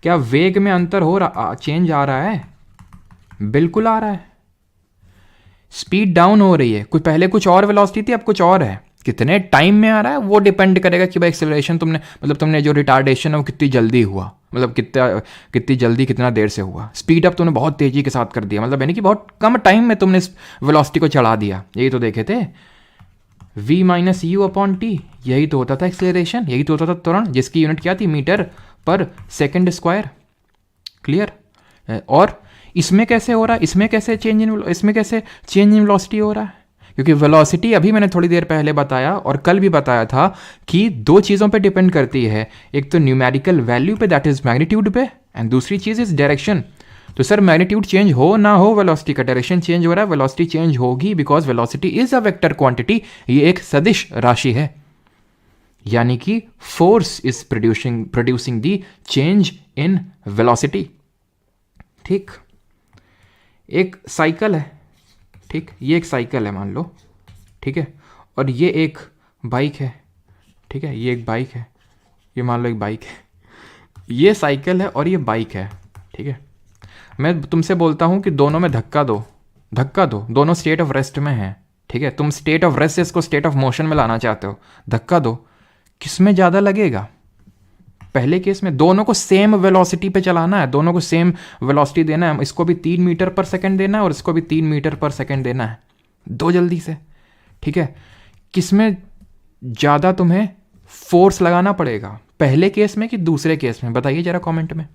क्या वेग में अंतर हो रहा, चेंज आ रहा है? बिल्कुल आ रहा है। स्पीड डाउन हो रही है, कुछ पहले कुछ और वेलोसिटी थी, अब कुछ और है। कितने टाइम में आ रहा है वो डिपेंड करेगा कि भाई एक्सेलरेशन तुमने, मतलब तुमने जो रिटार्डेशन है वो कितनी जल्दी हुआ, मतलब कितनी जल्दी कितना देर से हुआ। स्पीड अप तुमने बहुत तेजी के साथ कर दिया, मतलब यानी कि बहुत कम टाइम में तुमने वेलोसिटी को चढ़ा दिया। यही तो देखे थे, v minus you upon T, यही तो होता था एक्सेलरेशन, यही तो होता था त्वरण, जिसकी यूनिट क्या थी? Metre per second square. Clear? और इसमें कैसे हो रहा है? इसमें कैसे चेंज इन वेलोसिटी हो रहा है? क्योंकि वेलोसिटी अभी मैंने थोड़ी देर पहले बताया और कल भी बताया था कि दो चीज़ों पे डिपेंड करती है, एक तो न्यूमेरिकल वैल्यू पे, दैट इज मैग्नीट्यूड पे, एंड दूसरी चीज़ इज डायरेक्शन। तो सर मैग्नीट्यूड चेंज हो ना हो, वेलोसिटी का डायरेक्शन चेंज हो रहा है, वेलोसिटी चेंज होगी, because velocity is a vector quantity, ये एक सदिश राशि है, यानी कि force is producing the change in velocity. ठीक, एक साइकिल है, ठीक, ये एक साइकिल है मान लो, ठीक है, और ये एक बाइक है, ठीक है, ये एक बाइक है, ये मान लो एक बाइक है, ये साइकिल है और ये बाइक है, ठीक है। मैं तुमसे बोलता हूँ कि दोनों में धक्का दो, दोनों स्टेट ऑफ रेस्ट में हैं, ठीक है, तुम स्टेट ऑफ रेस्ट से इसको स्टेट ऑफ मोशन में लाना चाहते हो, धक्का दो, किसमें ज़्यादा लगेगा? पहले केस में दोनों को सेम वेलोसिटी पे चलाना है, दोनों को सेम वेलोसिटी देना है, इसको भी 3 मीटर पर सेकंड देना है और इसको भी 3 मीटर पर सेकंड देना है, दो जल्दी से, ठीक है। किसमें ज़्यादा तुम्हें फोर्स लगाना पड़ेगा, पहले केस में कि दूसरे केस में? बताइए जरा कमेंट में,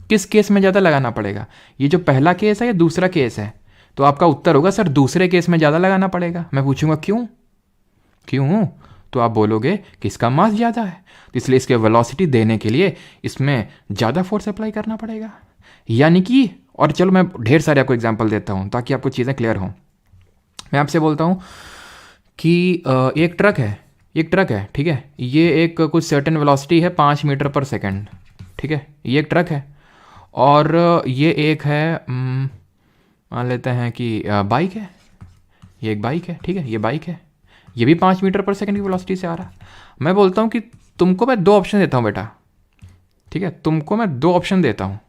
किस केस में ज़्यादा लगाना पड़ेगा? ये जो पहला केस है या दूसरा केस है? तो आपका उत्तर होगा सर दूसरे केस में ज़्यादा लगाना पड़ेगा। मैं पूछूंगा क्यों? तो आप बोलोगे कि इसका मास ज़्यादा है, तो इसलिए इसके वेलोसिटी देने के लिए इसमें ज़्यादा फोर्स अप्लाई करना पड़ेगा, यानी कि, और चलो मैं ढेर सारे आपको एग्जांपल देता हूँ ताकि आपको चीज़ें क्लियर हों। मैं आपसे बोलता हूँ कि एक ट्रक है, ठीक है, ये एक कुछ सर्टेन वेलोसिटी है 5 मीटर पर सेकंड, ठीक है, ये एक ट्रक है, और ये एक है, मान लेते हैं कि बाइक है, ये एक बाइक है, ठीक है, ये बाइक है, ये भी 5 मीटर पर सेकंड की वेलोसिटी से आ रहा है। मैं बोलता हूँ कि तुमको मैं 2 ऑप्शन देता हूँ बेटा, ठीक है, तुमको मैं 2 ऑप्शन देता हूँ,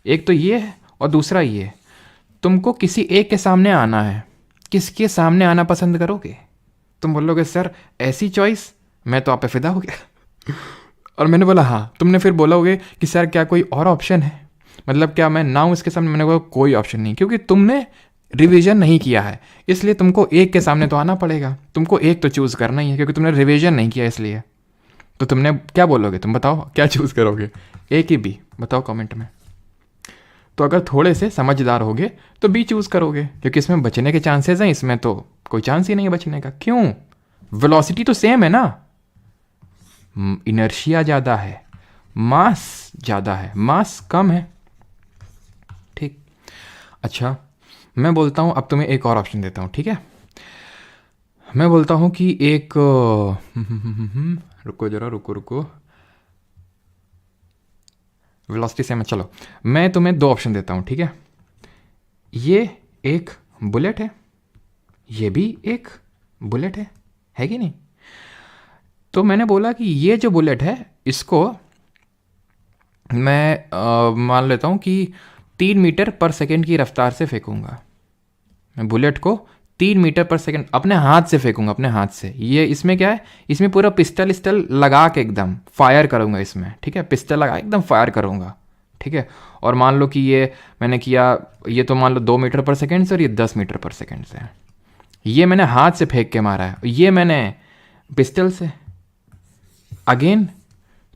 एक तो ये है और दूसरा ये। तुमको किसी एक के सामने आना है, किसके सामने आना पसंद करोगे? तुम बोलोगे सर ऐसी चॉइस, मैं तो आप पे फिदा हो गया और मैंने बोला हाँ। तुमने फिर बोलोगे कि सर क्या कोई और ऑप्शन है, मतलब क्या मैं ना हूँ इसके सामने? मैंने बोला कोई ऑप्शन नहीं, क्योंकि तुमने रिवीजन नहीं किया है, इसलिए तुमको एक के सामने तो आना पड़ेगा, तुमको एक तो चूज़ करना ही है, क्योंकि तुमने रिवीजन नहीं किया इसलिए। तो तुमने क्या बोलोगे? तुम बताओ क्या चूज़ करोगे, ए कि बी? बताओ कमेंट में। तो अगर थोड़े से समझदार होगे तो बी चूज़ करोगे, क्योंकि इसमें बचने के चांसेस हैं, इसमें तो कोई चांस ही नहीं है बचने का। क्यों? वेलोसिटी तो सेम है ना, इनर्शिया ज़्यादा है, मास ज़्यादा है, मास कम है, ठीक। अच्छा मैं बोलता हूँ, अब तुम्हें एक और ऑप्शन देता हूँ, ठीक है। मैं बोलता हूँ कि एक रुको जरा, रुको, वेलोसिटी सेम है, चलो मैं तुम्हें 2 ऑप्शन देता हूँ, ठीक है। ये एक बुलेट है, ये भी एक बुलेट है कि नहीं? तो मैंने बोला कि ये जो बुलेट है इसको मैं मान लेता हूँ कि 3 मीटर पर सेकंड की रफ्तार से फेंकूंगा। मैं बुलेट को 3 मीटर पर सेकंड अपने हाथ से फेंकूंगा, अपने हाथ से। ये इसमें क्या है, इसमें पूरा पिस्टल लगा के एकदम फायर करूंगा इसमें, ठीक है, पिस्टल लगा एकदम फायर करूंगा, ठीक है। और मान लो कि ये मैंने किया, ये तो मान लो 2 मीटर पर सेकंड से और ये 10 मीटर पर सेकंड से। ये मैंने हाथ से फेंक के मारा है, ये मैंने पिस्टल से। अगेन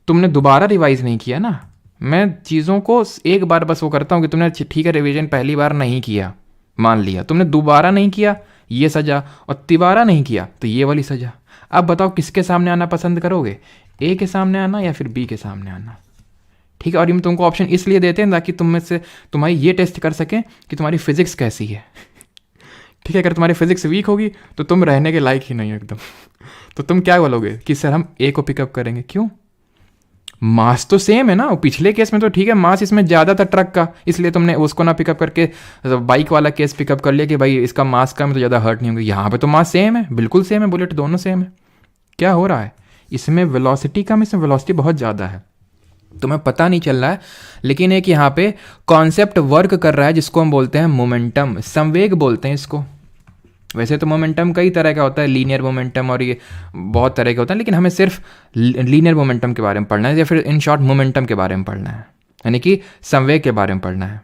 तुमने दोबारा रिवाइज नहीं किया ना, मैं चीज़ों को एक बार बस वो करता हूँ कि तुमने ठीक है रिवीजन पहली बार नहीं किया, मान लिया, तुमने दोबारा नहीं किया, ये सजा, और तिबारा नहीं किया तो ये वाली सजा। अब बताओ किसके सामने आना पसंद करोगे, ए के सामने आना या फिर बी के सामने आना? ठीक है, और हम तुमको ऑप्शन इसलिए देते हैं ताकि तुम में से तुम्हारी ये टेस्ट कर सकें कि तुम्हारी फिजिक्स कैसी है। ठीक है, अगर तुम्हारी फिजिक्स वीक होगी तो तुम रहने के लायक ही नहीं एकदम। तो तुम क्या बोलोगे कि सर हम ए को पिकअप करेंगे, क्यों? मास तो सेम है ना, पिछले केस में तो ठीक है मास इसमें ज़्यादा था ट्रक का, इसलिए तुमने उसको ना पिकअप करके बाइक वाला केस पिकअप कर लिया कि भाई इसका मास कम है तो ज़्यादा हर्ट नहीं होंगे। यहाँ पे तो मास सेम है, बिल्कुल सेम है, बुलेट दोनों सेम है। क्या हो रहा है, इसमें वेलोसिटी कम, इसमें वेलोसिटी बहुत ज़्यादा है। तुम्हें पता नहीं चल रहा है, लेकिन एक यहाँ पे कॉन्सेप्ट वर्क कर रहा है जिसको हम बोलते हैं मोमेंटम, संवेग बोलते हैं इसको। वैसे तो मोमेंटम कई तरह का होता है, लीनियर मोमेंटम और ये बहुत तरह के होता है, लेकिन हमें सिर्फ लीनियर मोमेंटम के बारे में पढ़ना है, या फिर इन शॉर्ट मोमेंटम के बारे में पढ़ना है, यानी कि संवेग के बारे में पढ़ना है।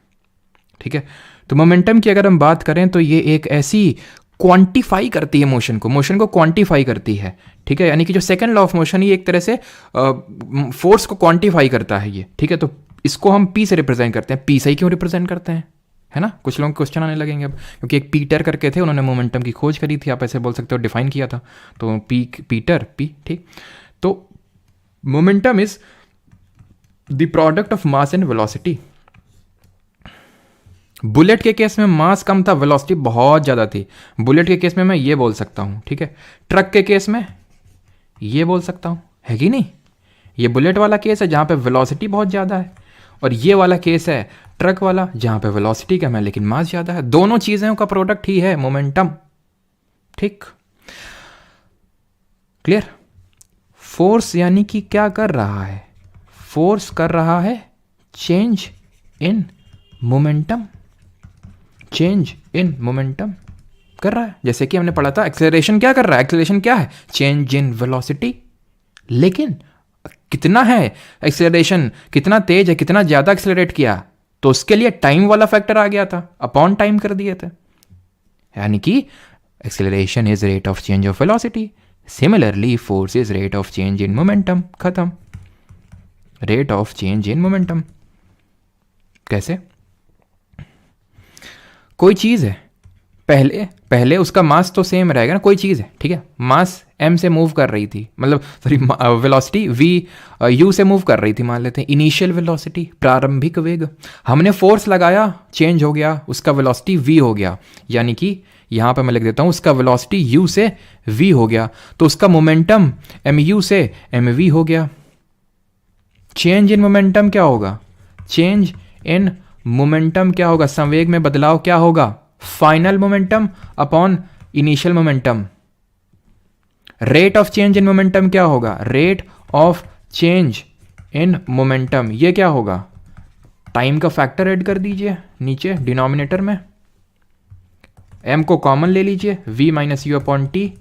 ठीक है, तो मोमेंटम की अगर हम बात करें तो ये एक ऐसी क्वांटिफाई करती है मोशन को क्वांटिफाई करती है। ठीक है, यानी कि जो सेकंड लॉ ऑफ मोशन, ये एक तरह से फोर्स को क्वांटिफाई करता है ये। ठीक है, तो इसको हम पी से रिप्रेजेंट करते हैं। पी से ही क्यों रिप्रेजेंट करते हैं, है ना? कुछ लोग क्वेश्चन आने लगेंगे अब, क्योंकि एक पीटर करके थे, उन्होंने मोमेंटम की खोज करी थी, आप ऐसे बोल सकते हो, डिफाइन किया था, तो पीटर। ठीक, तो momentum is the product of mass and velocity. Bullet के केस में मास कम था, वेलोसिटी बहुत ज़्यादा थी। बुलेट के केस में मैं ये बोल सकता हूँ। ठीक है, ट्रक के केस में ये बोल सकता हूँ, है कि नहीं? ये बुलेट वाला केस है जहाँ पे वेलोसिटी बहुत ज़्यादा है, और ये वाला केस है ट्रक वाला जहाँ पे वेलोसिटी कम है लेकिन मास ज़्यादा है। दोनों चीज़ों का प्रोडक्ट ही है मोमेंटम। ठीक, क्लियर? फोर्स यानी कि क्या कर रहा है? फोर्स कर रहा है change in momentum, change in momentum कर रहा है। जैसे कि हमने पढ़ा था, एक्सेलरेशन क्या कर रहा है? एक्सेलरेशन क्या है? Change in velocity. लेकिन कितना है एक्सेलरेशन, कितना तेज है, कितना ज़्यादा एक्सेलरेट किया, तो उसके लिए टाइम वाला फैक्टर आ गया था, अपॉन टाइम कर दिए थे। यानी कि acceleration is rate of change of velocity, similarly force is rate of change in momentum. खत्म। Rate of change in momentum कैसे? कोई चीज़ है, पहले उसका मास तो सेम रहेगा ना, कोई चीज़ है, ठीक है, मास m से मूव कर रही थी, मतलब सॉरी वेलोसिटी v u से मूव कर रही थी, मान लेते हैं इनिशियल वेलोसिटी, प्रारंभिक वेग। हमने फोर्स लगाया, चेंज हो गया, उसका वेलोसिटी v हो गया, यानी कि यहाँ पे मैं लिख देता हूँ उसका वेलोसिटी u से v हो गया, तो उसका मोमेंटम mu से mv हो गया। चेंज इन मोमेंटम क्या होगा? चेंज इन मोमेंटम क्या होगा? संवेग में बदलाव क्या होगा? Final momentum upon initial momentum. Rate of change in momentum क्या होगा? Rate of change in momentum, ये क्या होगा? टाइम का फैक्टर ऐड कर दीजिए नीचे डिनोमिनेटर में, m को कॉमन ले लीजिए, v minus you upon T.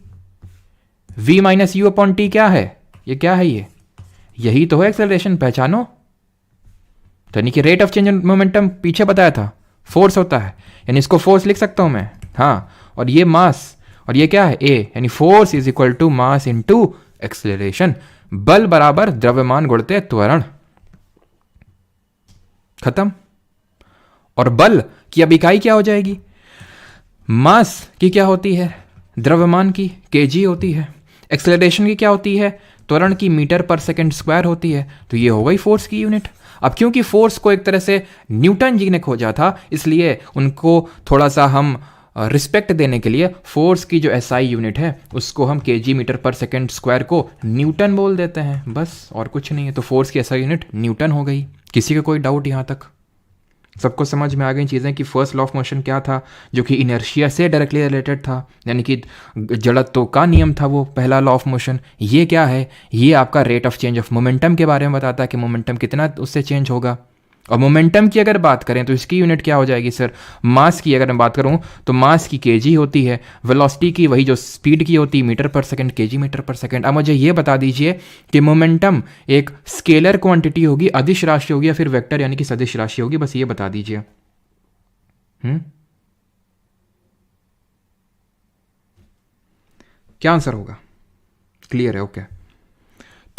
v minus you upon T क्या है? ये क्या है? ये यही तो है एक्सेलरेशन, पहचानो। तो यानी कि rate of change in momentum पीछे बताया था फोर्स होता है, यानी इसको फोर्स लिख सकता हूं मैं, हाँ, और ये मास, और ये क्या है? a, यानी force is equal to mass into acceleration. बल बराबर द्रव्यमान गुणित त्वरण। खत्म। और बल की अब इकाई क्या हो जाएगी? मास की क्या होती है? द्रव्यमान की kg होती है। एक्सेलरेशन की क्या होती है? त्वरण की मीटर पर सेकंड स्क्वायर होती है। तो ये हो गई फोर्स की यूनिट। अब क्योंकि फोर्स को एक तरह से न्यूटन जी ने खोजा था, इसलिए उनको थोड़ा सा हम रिस्पेक्ट देने के लिए फोर्स की जो एसआई यूनिट है उसको हम KG metre per second square को न्यूटन बोल देते हैं, बस और कुछ नहीं है। तो फोर्स की एसआई यूनिट न्यूटन हो गई। किसी का कोई डाउट यहाँ तक? सबको समझ में आ गई चीज़ें कि फर्स्ट लॉ ऑफ मोशन क्या था, जो कि इनर्शिया से डायरेक्टली रिलेटेड था, यानी कि जड़त्व का नियम था वो पहला लॉ ऑफ मोशन। ये क्या है? ये आपका rate of change of momentum के बारे में बताता है कि मोमेंटम कितना उससे चेंज होगा। और मोमेंटम की अगर बात करें तो इसकी यूनिट क्या हो जाएगी सर? मास की अगर मैं बात करूं तो मास की केजी होती है, वेलोसिटी की वही जो स्पीड की होती है metre per second, KG metre per second. अब मुझे ये बता दीजिए कि मोमेंटम एक स्केलर क्वांटिटी होगी, अदिश राशि होगी, या फिर वेक्टर यानी कि सदिश राशि होगी? बस ये बता दीजिए। क्या आंसर होगा? क्लियर है? ओके।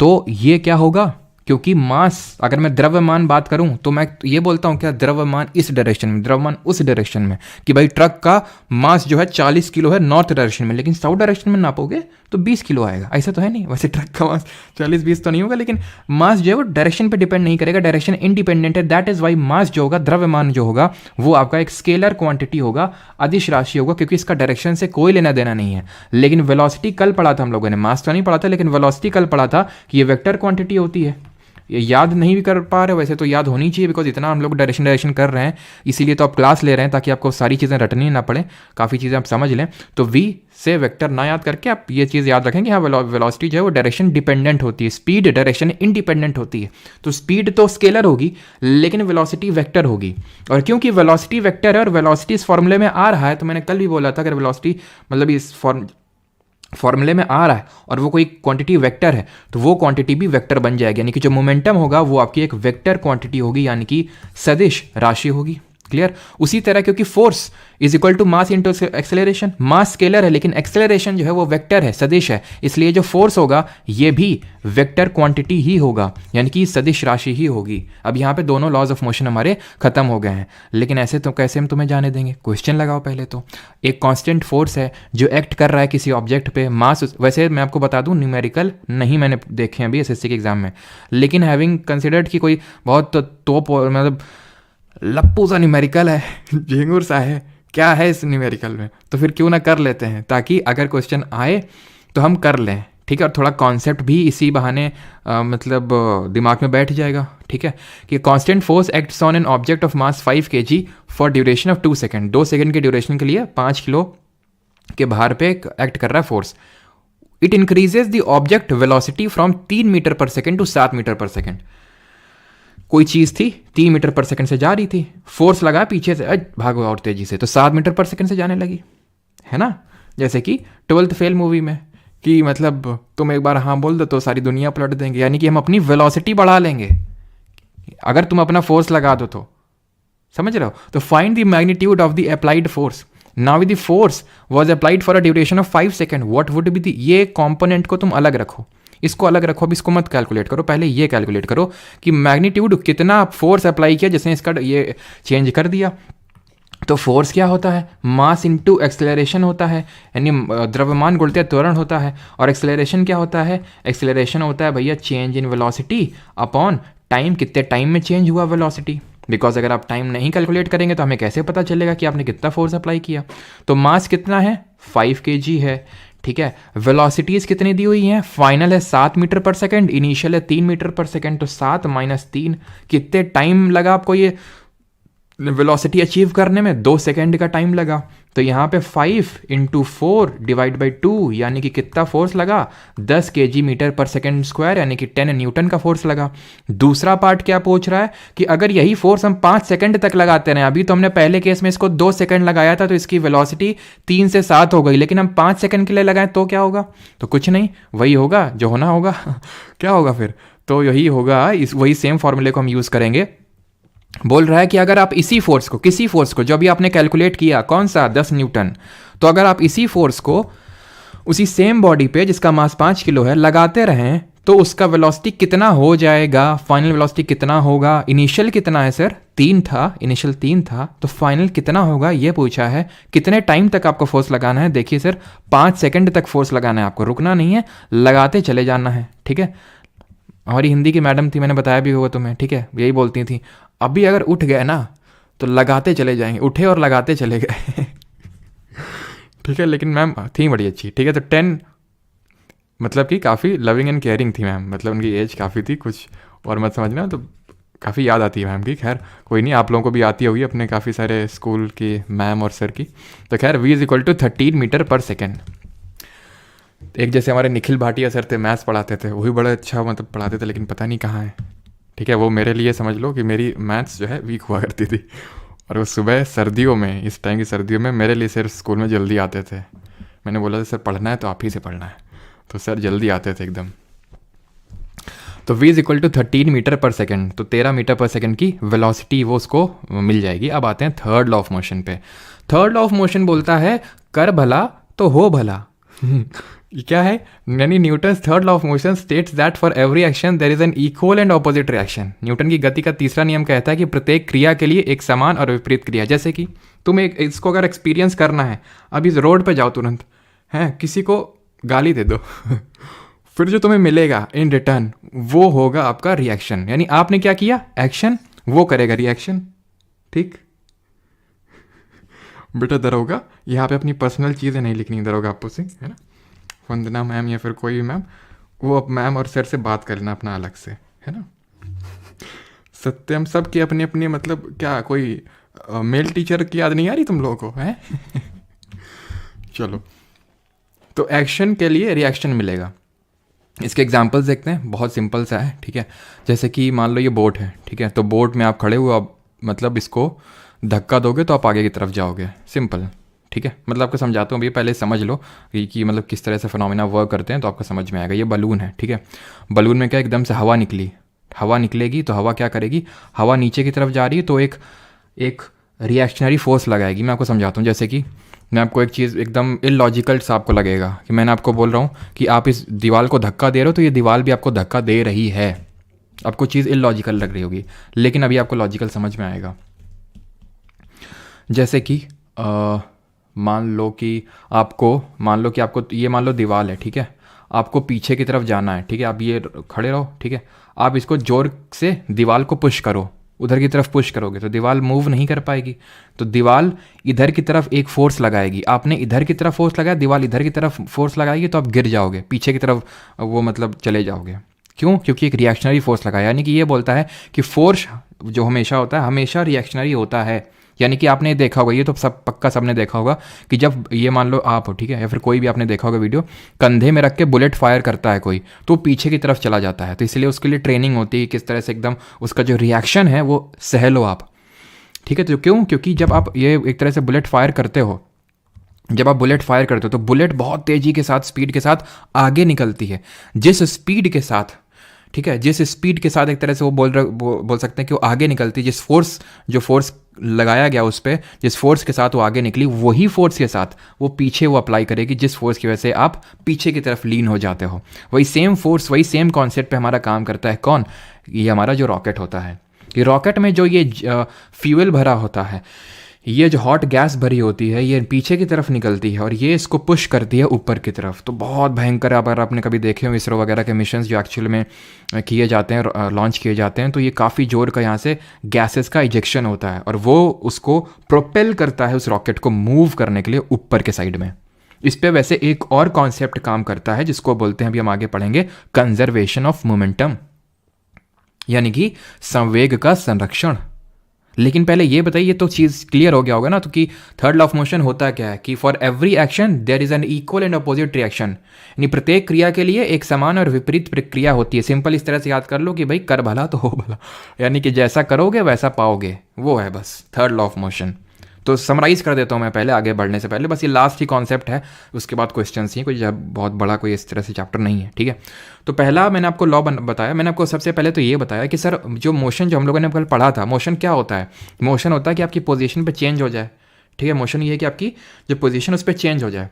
तो ये क्या होगा? क्योंकि मास, अगर मैं द्रव्यमान बात करूं तो मैं ये बोलता हूं क्या? द्रव्यमान इस डायरेक्शन में, द्रव्यमान उस डायरेक्शन में, कि भाई ट्रक का मास जो है 40 किलो है नॉर्थ डायरेक्शन में, लेकिन साउथ डायरेक्शन में नापोगे तो 20 किलो आएगा। ऐसा तो है नहीं, वैसे ट्रक का मास 40-20 तो नहीं होगा, लेकिन मास जो है वो डायरेक्शन पे डिपेंड नहीं करेगा, डायरेक्शन इंडिपेंडेंट है। दैट इज वाई मास जो होगा, द्रव्यमान जो होगा, वो आपका एक स्केलर क्वांटिटी होगा, अदिश राशि होगा, क्योंकि इसका डायरेक्शन से कोई लेना देना नहीं है। लेकिन वेलोसिटी कल पढ़ा था हम लोगों ने, मास तो नहीं पढ़ा था, लेकिन वेलोसिटी कल पढ़ा था कि ये वेक्टर क्वांटिटी होती है। ये याद नहीं भी कर पा रहे, वैसे तो याद होनी चाहिए, बिकॉज इतना हम लोग डायरेक्शन कर रहे हैं, इसीलिए तो आप क्लास ले रहे हैं ताकि आपको सारी चीज़ें रटनी ना पड़े, काफ़ी चीज़ें आप समझ लें। तो v से वेक्टर ना याद करके आप ये चीज़ याद रखें कि हाँ वेलोसिटी जो है वो डायरेक्शन डिपेंडेंट होती है, स्पीड डायरेक्शन इंडिपेंडेंट होती है। तो स्पीड तो स्केलर होगी लेकिन वेलोसिटी वेक्टर होगी, और क्योंकि वेलोसिटी वेक्टर है और वेलोसिटी इस फॉर्मूले में आ रहा है, तो मैंने कल भी बोला था अगर वेलोसिटी मतलब इस फॉर्मूले में आ रहा है और वो कोई क्वांटिटी वेक्टर है तो वो क्वांटिटी भी वेक्टर बन जाएगी, यानी कि जो मोमेंटम होगा वो आपकी एक वेक्टर क्वांटिटी होगी, यानी कि सदिश राशि होगी। क्लियर। उसी तरह क्योंकि force is equal to mass into acceleration, mass scalar है लेकिन एक्सेलरेशन जो है वो वेक्टर है, सदिश है, इसलिए जो फोर्स होगा ये भी वेक्टर क्वांटिटी ही होगा, यानी कि सदिश राशि ही होगी। अब यहाँ पे दोनों लॉज ऑफ मोशन हमारे खत्म हो गए हैं, लेकिन ऐसे तो कैसे हम तुम्हें जाने देंगे, क्वेश्चन लगाओ पहले तो। एक कांस्टेंट फोर्स है जो एक्ट कर रहा है किसी ऑब्जेक्ट पे, मास, वैसे मैं आपको बता दूं न्यूमेरिकल नहीं मैंने देखे हैं अभी एसएससी के एग्जाम में, लेकिन हैविंग कंसिडर्ड कि कोई बहुत तोप मतलब लप्पू सा न्यूमेरिकल है, झिंगुर सा है, क्या है इस न्यूमेरिकल में, तो फिर क्यों ना कर लेते हैं ताकि अगर क्वेश्चन आए तो हम कर लें। ठीक है, और थोड़ा कॉन्सेप्ट भी इसी बहाने मतलब दिमाग में बैठ जाएगा। ठीक है, कि constant force acts on an object of mass 5 kg for duration of 2 second, 2 second के ड्यूरेशन के लिए 5 किलो के भार पे एक्ट कर रहा है force. It increases the object velocity from 3 metre per second to 7 metre per second. कोई चीज़ थी 3 मीटर पर सेकंड से जा रही थी, फोर्स लगा पीछे से, भागो और तेजी से, तो 7 मीटर पर सेकंड से जाने लगी, है ना। जैसे कि 12th फेल मूवी में कि मतलब तुम एक बार हाँ बोल दो तो सारी दुनिया पलट देंगे, यानी कि हम अपनी वेलोसिटी बढ़ा लेंगे अगर तुम अपना फोर्स लगा दो तो, समझ रहे हो। तो find the magnitude of the applied force, now the force was applied for a duration of 5 second, what would be the, ये कॉम्पोनेंट को तुम अलग रखो, इसको अलग रखो, अब इसको मत कैलकुलेट करो, पहले ये कैलकुलेट करो कि मैग्नीट्यूड कितना फोर्स अप्लाई किया जिसने इसका ये चेंज कर दिया। तो फोर्स क्या होता है, मास इनटू एक्सेलरेशन होता है, यानी द्रव्यमान गुणित त्वरण होता है, और एक्सेलरेशन क्या होता है, एक्सेलरेशन होता है भैया change in velocity upon time, कितने टाइम में चेंज हुआ वेलोसिटी, बिकॉज अगर आप टाइम नहीं कैलकुलेट करेंगे तो हमें कैसे पता चलेगा कि आपने कितना फोर्स अप्लाई किया। तो मास कितना है 5 kg है, ठीक है। वेलोसिटीज कितनी दी हुई हैं, फाइनल है 7 मीटर पर सेकंड, इनिशियल है 3 मीटर पर सेकंड, तो 7 - 3, कितने टाइम लगा आपको ये वेलोसिटी अचीव करने में, 2 सेकंड का टाइम लगा। तो यहाँ पे 5 × 4 / 2 यानी कि कितना फोर्स लगा, 10 kg metre per second square, यानी कि 10 न्यूटन का फोर्स लगा। दूसरा पार्ट क्या पूछ रहा है कि अगर यही फोर्स हम 5 सेकंड तक लगाते रहे, अभी तो हमने पहले केस में इसको 2 सेकंड लगाया था तो इसकी वेलोसिटी 3 से 7 हो गई, लेकिन हम 5 सेकंड के लिए लगाएं तो क्या होगा, तो कुछ नहीं, वही होगा जो होना होगा क्या होगा फिर, तो यही होगा, इस वही सेम फॉर्मूले को हम यूज़ करेंगे। बोल रहा है कि अगर आप इसी फोर्स को, किसी फोर्स को जो अभी आपने कैलकुलेट किया, कौन सा 10 न्यूटन, तो अगर आप इसी फोर्स को उसी सेम बॉडी पे जिसका मास 5 किलो है लगाते रहें तो उसका वेलोसिटी कितना हो जाएगा, फाइनल वेलोसिटी कितना होगा। इनिशियल कितना है सर, 3 था, इनिशियल 3 था, तो फाइनल कितना होगा ये पूछा है। कितने टाइम तक आपको फोर्स लगाना है, देखिए सर 5 सेकंड तक फोर्स लगाना है आपको, रुकना नहीं है, लगाते चले जाना है। ठीक है, हमारी हिंदी की मैडम थी, मैंने बताया भी होगा तुम्हें, ठीक है, यही बोलती थी, अभी अगर उठ गए ना तो लगाते चले जाएंगे, उठे और लगाते चले गए ठीक है, लेकिन मैम थी बड़ी अच्छी। ठीक है, तो 10 मतलब कि काफ़ी लविंग एंड केयरिंग थी मैम, मतलब उनकी एज काफ़ी थी, कुछ और मत समझना, तो काफ़ी याद आती है मैम की। खैर कोई नहीं, आप लोगों को भी आती होगी अपने काफ़ी सारे स्कूल की मैम और सर की। तो खैर v = 13 मीटर पर सेकेंड। एक जैसे हमारे निखिल भाटिया सर थे, मैथ्स पढ़ाते थे, वही बड़ा अच्छा मतलब पढ़ाते थे, लेकिन पता नहीं कहाँ है। ठीक है, वो मेरे लिए समझ लो कि मेरी मैथ्स जो है वीक हुआ करती थी, और वो सुबह सर्दियों में, इस टाइम की सर्दियों में मेरे लिए सर स्कूल में जल्दी आते थे। मैंने बोला था सर पढ़ना है तो आप ही से पढ़ना है, तो सर जल्दी आते थे एकदम। तो v = 13 मीटर पर सेकेंड, तो 13 मीटर पर सेकेंड की वेलोसिटी वो उसको मिल जाएगी। अब आते हैं थर्ड लॉ ऑफ मोशन पे। थर्ड लॉ ऑफ मोशन बोलता है कर भला तो हो भला क्या है, यानी Newton third law of motion states that for every action there is an equal and opposite reaction. Newton की गति का तीसरा नियम कहता है कि प्रत्येक क्रिया के लिए एक समान और विपरीत क्रिया। जैसे कि तुम एक इसको अगर एक्सपीरियंस करना है, अब इस रोड पे जाओ तुरंत, हैं किसी को गाली दे दो फिर जो तुम्हें मिलेगा इन रिटर्न वो होगा आपका रिएक्शन, यानी आपने क्या किया, एक्शन, वो करेगा रिएक्शन। ठीक बेटा दरोगा, यहाँ पे अपनी पर्सनल चीज़ें नहीं लिखनी दरोगा आपको से, है ना, वंदना मैम या फिर कोई भी मैम, वो अब मैम और सर से बात कर लेना अपना अलग से, है ना। सत्यम सब की अपनी अपनी, मतलब क्या कोई मेल टीचर की याद नहीं आ रही तुम लोगों को है? चलो, तो एक्शन के लिए रिएक्शन मिलेगा। इसके एग्जांपल्स देखते हैं, बहुत सिंपल सा है, ठीक है। जैसे कि मान लो ये बोट है, ठीक है, तो बोट में आप खड़े हुए, आप मतलब इसको धक्का दोगे तो आप आगे की तरफ जाओगे, सिंपल, ठीक है। मतलब आपको समझाता हूँ अभी, पहले समझ लो कि मतलब किस तरह से फिनोमेना वर्क करते हैं, तो आपको समझ में आएगा। ये बलून है, ठीक है, बलून में क्या एकदम से हवा निकली, हवा निकलेगी तो हवा क्या करेगी, हवा नीचे की तरफ जा रही है तो एक रिएक्शनरी फोर्स लगाएगी। मैं आपको समझाता हूँ, जैसे कि मैं आपको एक चीज़ एकदम इलॉजिकल सा आपको लगेगा कि मैंने आपको बोल रहा हूँ कि आप इस दीवार को धक्का दे रहे हो तो ये दीवार भी आपको धक्का दे रही है। आपको चीज़ इलॉजिकल लग रही होगी, लेकिन अभी आपको लॉजिकल समझ में आएगा। जैसे कि मान लो कि आपको ये मान लो दीवार है, ठीक है, आपको पीछे की तरफ जाना है, ठीक है, आप ये खड़े रहो, ठीक है, आप इसको जोर से दीवार को पुश करो, उधर की तरफ पुश करोगे तो दीवार मूव नहीं कर पाएगी, तो दीवार इधर की तरफ एक फोर्स लगाएगी। आपने इधर की तरफ फोर्स लगाया, दीवार इधर की तरफ फोर्स लगाएगी, तो आप गिर जाओगे, पीछे की तरफ वो मतलब चले जाओगे। क्यों? क्योंकि एक रिएक्शनरी फोर्स लगाया। यानी कि ये बोलता है कि फोर्स जो हमेशा होता है, हमेशा रिएक्शनरी होता है। यानी कि आपने देखा होगा, ये तो सब पक्का सबने देखा होगा कि जब ये मान लो आप हो, ठीक है, या फिर कोई भी आपने देखा होगा वीडियो, कंधे में रख के बुलेट फायर करता है कोई, तो पीछे की तरफ चला जाता है। तो इसलिए उसके लिए ट्रेनिंग होती है किस तरह से एकदम उसका जो रिएक्शन है वो सह लो आप, ठीक है। तो क्यों? क्योंकि जब आप ये एक तरह से बुलेट फायर करते हो, तो बुलेट बहुत तेज़ी के साथ, स्पीड के साथ आगे निकलती है। जिस स्पीड के साथ, ठीक है, जिस स्पीड के साथ एक तरह से वो बोल सकते हैं कि वो आगे निकलती है, जो फोर्स लगाया गया उस पर, जिस फोर्स के साथ वो आगे निकली, वही फोर्स के साथ वो पीछे वो अप्लाई करेगी, जिस फोर्स की वजह से आप पीछे की तरफ लीन हो जाते हो। वही सेम फोर्स, वही सेम कॉन्सेप्ट पे हमारा काम करता है। कौन? ये हमारा जो रॉकेट होता है। ये रॉकेट में जो ये फ्यूल भरा होता है, ये जो हॉट गैस भरी होती है, ये पीछे की तरफ निकलती है और ये इसको पुश करती है ऊपर की तरफ। तो बहुत भयंकर, अगर आपने कभी देखे हो इसरो वगैरह के मिशंस जो एक्चुअल में किए जाते हैं, लॉन्च किए जाते हैं, तो ये काफ़ी जोर का यहाँ से गैसेस का इजेक्शन होता है और वो उसको प्रोपेल करता है उस रॉकेट को मूव करने के लिए ऊपर के साइड में। इस पे वैसे एक और कॉन्सेप्ट काम करता है जिसको बोलते हैं, अभी हम आगे पढ़ेंगे, कंजर्वेशन ऑफ मोमेंटम, यानी कि संवेग का संरक्षण। लेकिन पहले ये बताइए, तो चीज़ क्लियर हो गया होगा ना, तो कि थर्ड लॉ ऑफ मोशन होता क्या है कि for every action there is an equal and opposite reaction, यानी प्रत्येक क्रिया के लिए एक समान और विपरीत प्रक्रिया होती है। सिंपल इस तरह से याद कर लो कि भाई कर भला तो हो भला, यानी कि जैसा करोगे वैसा पाओगे, वो है बस थर्ड लॉ ऑफ मोशन। तो समराइज कर देता हूँ मैं पहले, आगे बढ़ने से पहले, बस ये लास्ट ही कॉन्सेप्ट है, उसके बाद क्वेश्चन ही, कोई बहुत बड़ा कोई इस तरह से चैप्टर नहीं है, ठीक है। तो पहला मैंने आपको लॉ बताया, मैंने आपको सबसे पहले तो ये बताया कि सर जो मोशन जो हम लोगों ने कल पढ़ा था, मोशन क्या होता है? मोशन होता है कि आपकी पोजीशन पे चेंज हो जाए, ठीक है। मोशन ये है कि आपकी जो पोजीशन उस पर चेंज हो जाए।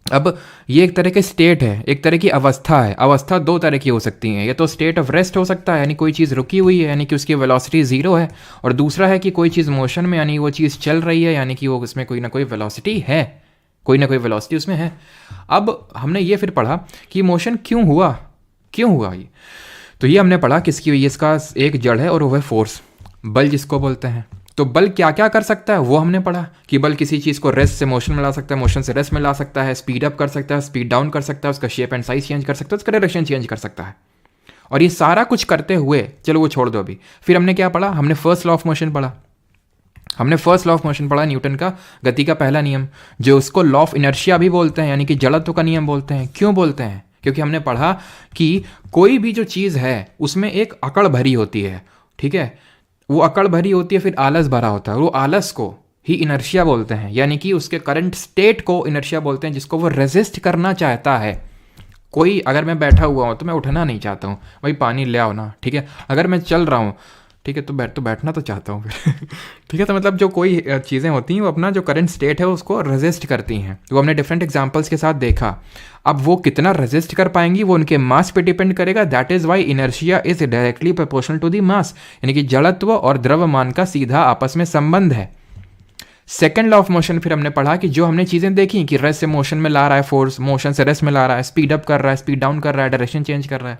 अब ये एक तरह के स्टेट है, एक तरह की अवस्था है। अवस्था दो तरह की हो सकती हैं, ये तो स्टेट ऑफ रेस्ट हो सकता है, यानी कोई चीज़ रुकी हुई है, यानी कि उसकी वेलोसिटी ज़ीरो है, और दूसरा है कि कोई चीज़ मोशन में, यानी वो चीज़ चल रही है, यानी कि वो उसमें कोई ना कोई वेलोसिटी है, कोई ना कोई वेलोसिटी उसमें है। अब हमने ये फिर पढ़ा कि मोशन क्यों हुआ ये, तो ये हमने पढ़ा किसकी वजह, इसका एक जड़ है और वो है फोर्स, बल जिसको बोलते हैं। तो बल क्या क्या कर सकता है वो हमने पढ़ा कि बल किसी चीज़ को रेस्ट से मोशन में ला सकता है, मोशन से रेस्ट में ला सकता है, स्पीड अप कर सकता है, स्पीड डाउन कर सकता है, उसका शेप एंड साइज चेंज कर सकता है, उसका डायरेक्शन चेंज कर सकता है। और ये सारा कुछ करते हुए, चलो वो छोड़ दो अभी, फिर हमने क्या पढ़ा? हमने फर्स्ट लॉ ऑफ मोशन पढ़ा। न्यूटन का गति का पहला नियम, जो उसको लॉ ऑफ इनर्शिया भी बोलते हैं, यानी कि जड़त्व का नियम बोलते हैं। क्यों बोलते हैं? क्योंकि हमने पढ़ा कि कोई भी जो चीज़ है उसमें एक अकड़ भरी होती है, ठीक है, वो अकड़ भरी होती है, फिर आलस भरा होता है, वो आलस को ही इनर्शिया बोलते हैं, यानी कि उसके करंट स्टेट को इनर्शिया बोलते हैं, जिसको वो रेजिस्ट करना चाहता है। कोई अगर मैं बैठा हुआ हूँ तो मैं उठना नहीं चाहता हूँ, भाई पानी ले आओ ना, ठीक है। अगर मैं चल रहा हूँ, ठीक है, तो बैठना तो चाहता हूँ फिर ठीक है। तो मतलब जो कोई चीज़ें होती हैं वो अपना जो करंट स्टेट है उसको रेजिस्ट करती हैं, वो हमने डिफरेंट एग्जांपल्स के साथ देखा। अब वो कितना रेजिस्ट कर पाएंगी वो उनके मास पे डिपेंड करेगा। That is why inertia is directly proportional to the mass, यानी कि जड़त्व और द्रव्यमान का सीधा आपस में संबंध है। सेकेंड लॉ ऑफ मोशन फिर हमने पढ़ा कि जो हमने चीज़ें देखी कि रेस्ट से मोशन में ला रहा है फोर्स, मोशन से रेस्ट में ला रहा है, स्पीड अप कर रहा है, स्पीड डाउन कर रहा है, डायरेक्शन चेंज कर रहा है,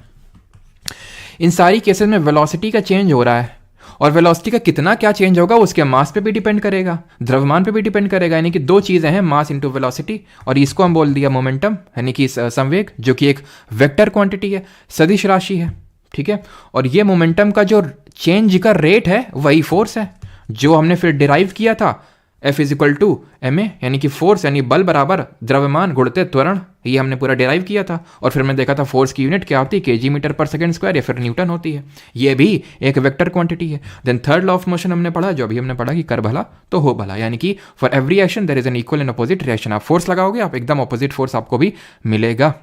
इन सारी केसेस में वेलोसिटी का चेंज हो रहा है, और वेलोसिटी का कितना क्या चेंज होगा उसके मास पे भी डिपेंड करेगा, द्रव्यमान पे भी डिपेंड करेगा। यानी कि दो चीज़ें हैं, मास इंटू वेलोसिटी, और इसको हम बोल दिया मोमेंटम, यानी कि संवेग, जो कि एक वेक्टर क्वांटिटी है, सदिश राशि है, ठीक है। और ये मोमेंटम का जो चेंज का रेट है वही फोर्स है जो हमने फिर डिराइव किया था, F is equal to M A, यानी कि फोर्स यानी बल बराबर द्रव्यमान गुणित त्वरण, ये हमने पूरा डिराइव किया था। और फिर मैंने देखा था फोर्स की यूनिट क्या होती है, KG metre per second square या फिर न्यूटन होती है। ये भी एक वेक्टर क्वांटिटी है। Then third law of motion हमने पढ़ा, जो अभी हमने पढ़ा कि कर भला तो हो भला, यानी कि for every action there is an equal and opposite reaction. आप फोर्स लगाओगे, आप एकदम अपोजिट फोर्स आपको भी मिलेगा।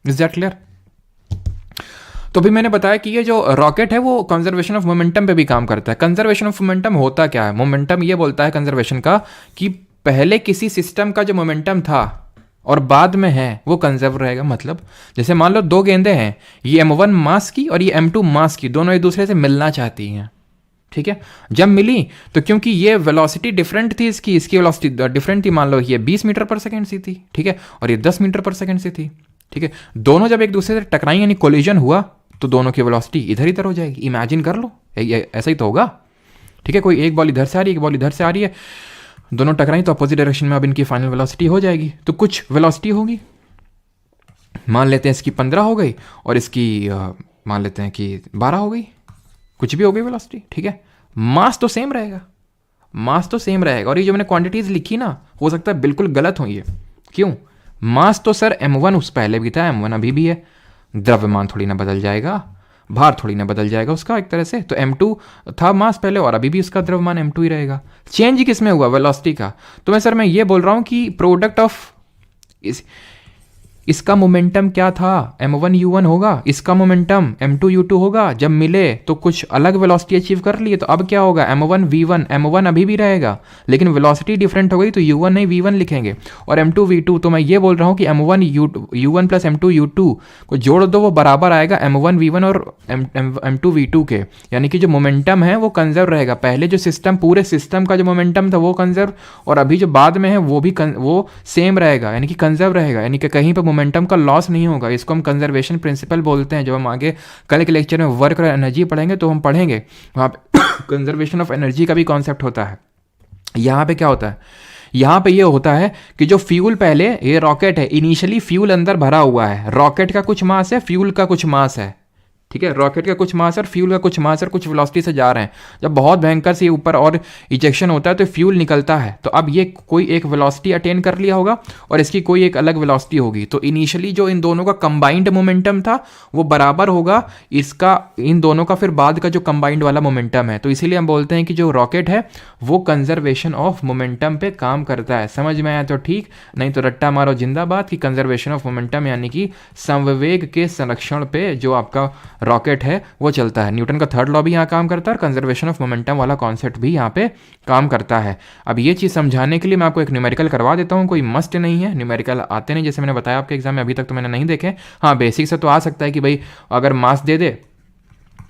Is that clear? तो भी मैंने बताया कि ये जो रॉकेट है वो कंजर्वेशन ऑफ मोमेंटम पे भी काम करता है। कंजर्वेशन ऑफ मोमेंटम होता क्या है? मोमेंटम ये बोलता है कंजर्वेशन का कि पहले किसी सिस्टम का जो मोमेंटम था और बाद में है वो कंजर्व रहेगा। मतलब जैसे मान लो दो गेंदे हैं, ये m1 मास की और ये m2 मास की, दोनों एक दूसरे से मिलना चाहती हैं, ठीक है। जब मिली तो क्योंकि ये वेलोसिटी डिफरेंट थी, इसकी वेलोसिटी डिफरेंट थी, मान लो ये 20 मीटर पर सेकेंड सी थी, ठीक है, और ये 10 मीटर पर सेकेंड से थी, ठीक है। दोनों जब एक दूसरे से टकराई यानी कोलिजन हुआ तो दोनों की वेलोसिटी इधर इधर हो जाएगी। इमेजिन कर लो, ऐसा ही तो होगा, ठीक है। कोई एक बॉल इधर से आ रही है, एक बॉल इधर से आ रही है, दोनों टकराई तो अपोजिट डायरेक्शन में अब इनकी फाइनल वेलोसिटी हो जाएगी। तो कुछ वेलोसिटी होगी, मान लेते हैं इसकी 15 हो गई और इसकी मान लेते हैं कि 12 हो गई, कुछ भी हो गई वेलोसिटी, ठीक है। मास तो सेम रहेगा, मास तो सेम रहेगा। और ये जो मैंने क्वांटिटीज लिखी ना, हो सकता है बिल्कुल गलत हो ये। क्यों? मास तो सर m1 उस पहले भी था, m1 अभी भी है, द्रव्यमान थोड़ी ना बदल जाएगा, भार थोड़ी ना बदल जाएगा उसका एक तरह से। तो m2 था मास पहले और अभी भी उसका द्रव्यमान m2 ही रहेगा। चेंज किस में हुआ? वेलोसिटी का। तो मैं ये बोल रहा हूं कि प्रोडक्ट ऑफ इसका मोमेंटम क्या था, m1 u1 होगा, इसका मोमेंटम m2 u2 होगा। जब मिले तो कुछ अलग वेलोसिटी अचीव कर लिए, तो अब क्या होगा, m1 v1, m1 अभी भी रहेगा लेकिन वेलोसिटी डिफरेंट हो गई तो u1 नहीं v1 लिखेंगे, और m2 v2। तो मैं ये बोल रहा हूँ कि m1 u1 plus m2 u2 को जोड़ दो, वो बराबर आएगा m1 v1 और m2 v2 के, यानी कि जो मोमेंटम है वो कंजर्व रहेगा। पहले जो सिस्टम, पूरे सिस्टम का जो मोमेंटम था वो कंजर्व, और अभी जो बाद में है वो भी वो सेम रहेगा, यानी कि कंजर्व रहेगा, यानी कि कहीं पर मोमेंटम का लॉस नहीं होगा। इसको हम कंजर्वेशन प्रिंसिपल बोलते हैं। जब हम आगे कल के लेक्चर में वर्क और एनर्जी पढ़ेंगे तो हम पढ़ेंगे वहाँ पे कंजर्वेशन ऑफ एनर्जी का भी कॉन्सेप्ट होता है। यहाँ पे क्या होता है, यहाँ पे ये होता है कि जो फ्यूल, पहले ये रॉकेट है, इनिशियली फ्यूल अंदर भरा हुआ है, रॉकेट का कुछ मास है, फ्यूल का कुछ मास है, ठीक है। रॉकेट का कुछ मास और फ्यूल का कुछ मास और कुछ वेलोसिटी से जा रहे हैं। जब बहुत भयंकर से ऊपर और इजेक्शन होता है तो फ्यूल निकलता है, तो अब ये कोई एक वेलोसिटी अटेन कर लिया होगा और इसकी कोई एक अलग वेलोसिटी होगी। तो इनिशियली जो इन दोनों का कंबाइंड मोमेंटम था वो बराबर होगा इसका, इन दोनों का फिर बाद का जो कंबाइंड वाला मोमेंटम है। तो इसीलिए हम बोलते हैं कि जो रॉकेट है वो कंजर्वेशन ऑफ मोमेंटम पे काम करता है। समझ में आया तो ठीक, नहीं तो रट्टा मारो जिंदाबाद कि कंजर्वेशन ऑफ मोमेंटम यानी कि संवेग के संरक्षण पे जो आपका रॉकेट है वो चलता है। न्यूटन का थर्ड लॉ भी यहाँ काम करता है और कंजर्वेशन ऑफ मोमेंटम वाला कॉन्सेप्ट भी यहाँ पे काम करता है। अब ये चीज़ समझाने के लिए मैं आपको एक न्यूमेरिकल करवा देता हूँ, कोई मस्ट नहीं है, न्यूमेरिकल आते नहीं, जैसे मैंने बताया आपके एग्जाम में, अभी तक तो मैंने नहीं देखे। हाँ, बेसिक से तो आ सकता है कि भाई अगर मास दे दे,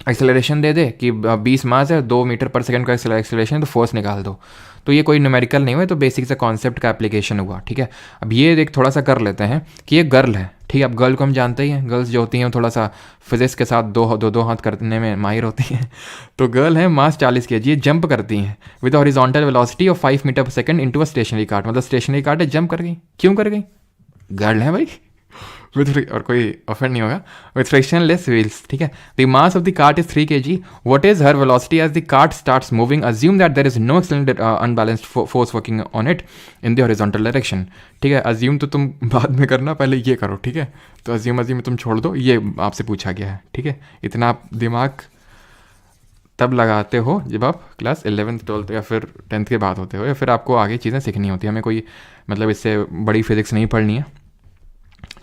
एक्सेलरेशन दे दे कि 20 मास है, 2 मीटर पर सेकंड का एक्सेलरेशन है, तो फोर्स निकाल दो। तो ये कोई न्यूमेरिकल नहीं हुआ, तो बेसिक से कॉन्सेप्ट का एप्लीकेशन हुआ, ठीक है। अब ये देख थोड़ा सा कर लेते हैं कि ये गर्ल है, ठीक है। अब गर्ल को हम जानते ही हैं, गर्ल्स जो होती हैं थोड़ा सा फिजिक्स के साथ दो हाथ करने में माहिर होती हैं। तो गर्ल है, मास 40 kg, ये जंप करती हैं with horizontal velocity of 5 metre per second into a stationary cart. मतलब स्टेशनरी कार्ट है, जंप कर गई। क्यों कर गई? गर्ल है भाई, और कोई ऑफेंड नहीं होगा, विथ फ्रिक्शनलेस व्हील्स, ठीक है। The mass of the cart is 3 kg। What is her velocity as the cart starts moving? Assume that there is no external unbalanced force working on it in the horizontal direction, ठीक है। अज्यूम तो तुम बाद में करना, पहले ये करो, ठीक है। तो अज्यूम तुम छोड़ दो, ये आपसे पूछा गया है, ठीक है। इतना आप दिमाग तब लगाते हो जब आप क्लास 11th 12th या फिर 10th के बाद होते हो, या फिर आपको आगे चीज़ें सीखनी होती है। हमें कोई मतलब इससे बड़ी फिजिक्स नहीं पढ़नी है।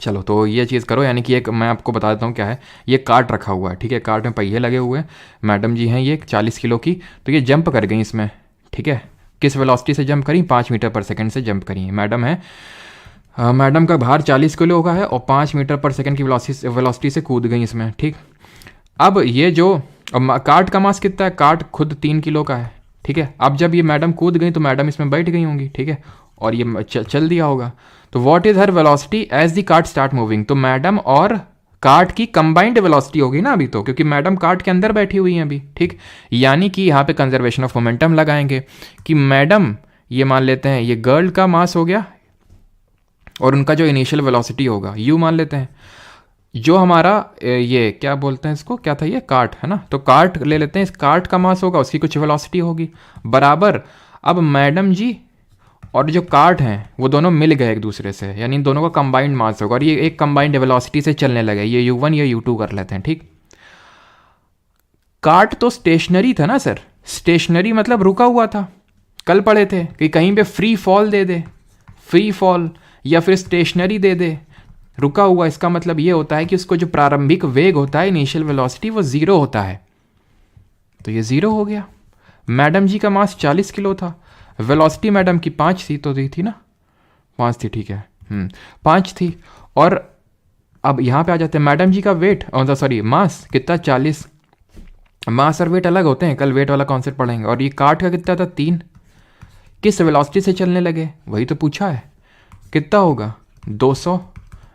चलो, तो ये चीज़ करो, यानी कि एक मैं आपको बता देता हूँ क्या है। ये कार्ट रखा हुआ है, ठीक है, कार्ट में पहिए लगे हुए हैं, मैडम जी हैं ये 40 किलो की, तो ये जंप कर गई इसमें, ठीक है। किस वेलोसिटी से जंप करी? 5 मीटर पर सेकंड से जंप करी। मैडम है, मैडम का भार 40 किलो का है और 5 मीटर पर सेकंड की वेलोसिटी से कूद गई इसमें, ठीक। अब ये जो कार्ट का मास कितना है? कार्ट खुद 3 किलो का है, ठीक है। अब जब ये मैडम कूद गई तो मैडम इसमें बैठ गई होंगी, ठीक है, और ये चल दिया होगा। तो what is her velocity as the cart start moving? तो मैडम और कार्ट की कंबाइंड वेलोसिटी होगी ना अभी तो, क्योंकि मैडम कार्ट के अंदर बैठी हुई हैं अभी, ठीक। यानी कि यहाँ पे कंजर्वेशन ऑफ मोमेंटम लगाएंगे कि मैडम, ये मान लेते हैं ये गर्ल का मास हो गया और उनका जो इनिशियल वेलोसिटी होगा u मान लेते हैं। जो हमारा ये क्या बोलते हैं इसको, क्या था ये, कार्ट है ना, तो कार्ट ले लेते हैं, इस कार्ट का मास होगा, उसकी कुछ वेलोसिटी होगी बराबर। अब मैडम जी और जो कार्ट हैं वो दोनों मिल गए एक दूसरे से, यानी इन दोनों का कंबाइंड मास होगा और ये एक कंबाइंड वेलोसिटी से चलने लगे, ये u1 ये u2 कर लेते हैं, ठीक। कार्ट तो स्टेशनरी था ना सर, स्टेशनरी मतलब रुका हुआ था, कल पढ़े थे कि कहीं पे फ्री फॉल दे दे, फ्री फॉल या फिर स्टेशनरी दे दे, रुका हुआ, इसका मतलब ये होता है कि उसको जो प्रारंभिक वेग होता है, इनिशियल वेलोसिटी, वो ज़ीरो होता है, तो ये ज़ीरो हो गया। मैडम जी का मास 40 किलो था, वेलोसिटी मैडम की 5 थी, तो दी थी ना, 5 थी, ठीक है, 5 थी। और अब यहाँ पे आ जाते हैं, मैडम जी का वेट सॉरी मास कितना, 40। मास और वेट अलग होते हैं, कल वेट वाला कॉन्सेप्ट पढ़ेंगे। और ये कार्ट का कितना था, 3। किस वेलोसिटी से चलने लगे, वही तो पूछा है, कितना होगा 200,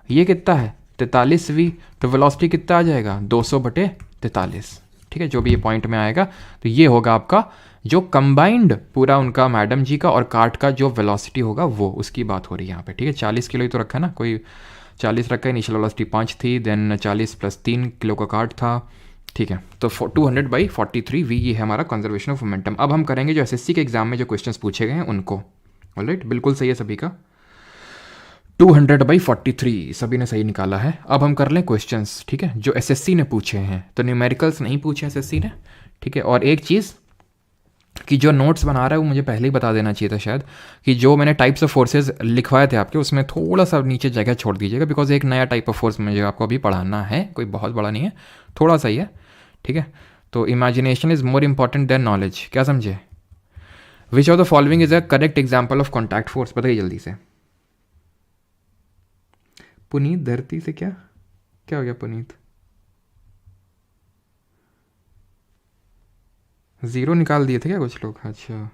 ये कितना है 43v, तो वेलोसिटी कितना आ जाएगा 200/43, ठीक है, जो भी ये पॉइंट में आएगा। तो ये होगा आपका जो कंबाइंड पूरा उनका मैडम जी का और कार्ट का जो वेलोसिटी होगा, वो उसकी बात हो रही है यहाँ पे, ठीक है। 40 किलो ही तो रखा है ना, कोई 40 रखा है, इनिशियल वेलोसिटी 5 थी, देन 40 + 3 किलो का कार्ट था, ठीक है। तो 200/43v ये है हमारा कंजर्वेशन ऑफ मोमेंटम। अब हम करेंगे जो एसएससी के एग्जाम में जो क्वेश्चंस पूछे गए हैं उनको, ऑलराइट, बिल्कुल सही है सभी का, 200/43 सभी ने सही निकाला है। अब हम कर लें क्वेश्चंस, ठीक है, जो एसएससी ने पूछे हैं, तो न्यूमेरिकल्स नहीं पूछे एसएससी ने, ठीक है। और एक चीज़ कि जो नोट्स बना रहा है वो मुझे पहले ही बता देना चाहिए था शायद, कि जो मैंने टाइप्स ऑफ फोर्सेज लिखवाए थे आपके, उसमें थोड़ा सा नीचे जगह छोड़ दीजिएगा, बिकॉज एक नया टाइप ऑफ फोर्स मुझे आपको अभी पढ़ाना है, कोई बहुत बड़ा नहीं है, थोड़ा सा ही है, ठीक है। तो imagination is more important than knowledge, क्या समझे। Which of the following is a correct example of contact force, बताइए जल्दी से। पुनीत धरती से क्या क्या हो गया पुनीत, 0 निकाल दिए थे क्या कुछ लोग, अच्छा।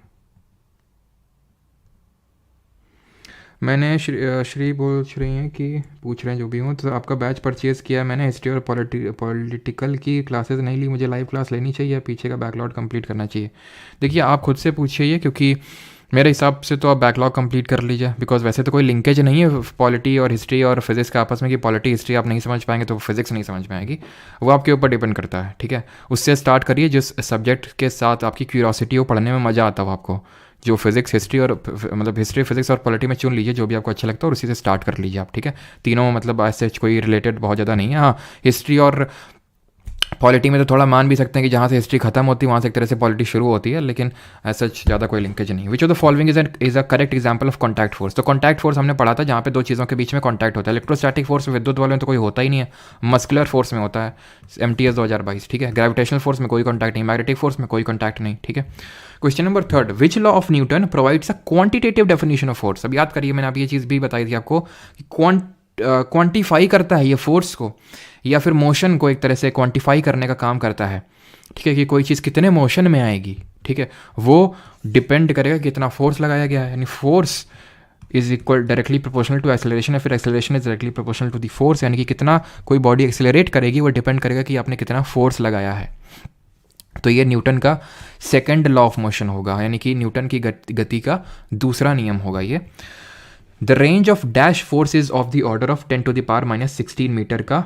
मैंने श्री बोल रही हैं कि पूछ रहे हैं जो भी हूँ, तो आपका बैच परचेज़ किया है मैंने, हिस्ट्री और पॉलिटिकल की क्लासेस नहीं ली, मुझे लाइव क्लास लेनी चाहिए, पीछे का बैकलॉग कंप्लीट करना चाहिए। देखिए आप खुद से पूछिए, क्योंकि मेरे हिसाब से तो आप बैकलॉग कंप्लीट कर लीजिए, बिकॉज वैसे तो कोई लिंकेज नहीं है पॉलिटी और हिस्ट्री और फिजिक्स का आपस में, कि पॉलिटी हिस्ट्री आप नहीं समझ पाएंगे तो फिजिक्स नहीं समझ पाएगी, वो आपके ऊपर डिपेंड करता है, ठीक है। उससे स्टार्ट करिए, जिस सब्जेक्ट के साथ आपकी क्यूरियोसिटी हो, पढ़ने में मज़ा आता हो आपको, जो फिजिक्स हिस्ट्री और मतलब हिस्ट्री फिजिक्स और पॉलिटी में चुन लीजिए जो भी आपको अच्छा लगता है और उसी से स्टार्ट कर लीजिए आप, ठीक है। तीनों मतलब ऐसे कोई रिलेटेड बहुत ज़्यादा नहीं है, हाँ हिस्ट्री और पॉलिटी में तो थोड़ा मान भी सकते हैं कि जहाँ से हिस्ट्री खत्म होती है वहाँ से एक तरह से पॉलिटी शुरू होती है, लेकिन ऐसा ज़्यादा कोई लिंकेज नहीं। विच of the following is a correct example of contact force, तो कॉन्टैक्ट फोर्स हमने पढ़ा था जहाँ पे दो चीज़ों के बीच में कॉन्टैक्ट होता है। इलेक्ट्रोस्टैटिक फोर्स में विद्युत वाले में तो कोई होता ही नहीं है, मस्कुलर फोर्स में होता है, MTS 2022, ठीक है। ग्रेविटेशनल फोर्स में कोई कॉन्टैक्ट नहीं, मैग्नेटिक फोर्स में कोई कॉन्टैक्ट नहीं, ठीक है। Question number 3, which law of Newton provides a quantitative definition of force. अब याद करिए मैंने आप ये चीज़ भी बताई थी आपको कि क्वांटिफाई करता है ये फोर्स को या फिर मोशन को, एक तरह से क्वांटिफाई करने का काम करता है, ठीक है, कि कोई चीज़ कितने मोशन में आएगी, ठीक है, वो डिपेंड करेगा कितना फोर्स लगाया गया है, यानी force is equal directly proportional to acceleration, या फिर acceleration is directly proportional to the force, यानी कि कितना कोई बॉडी एक्सेलरेट करेगी वो डिपेंड करेगा कि आपने कितना फोर्स लगाया है। तो ये न्यूटन का सेकंड लॉ ऑफ मोशन होगा, यानी कि न्यूटन की गति का दूसरा नियम होगा ये। The range of dash force is of the order of 10⁻16 metre का,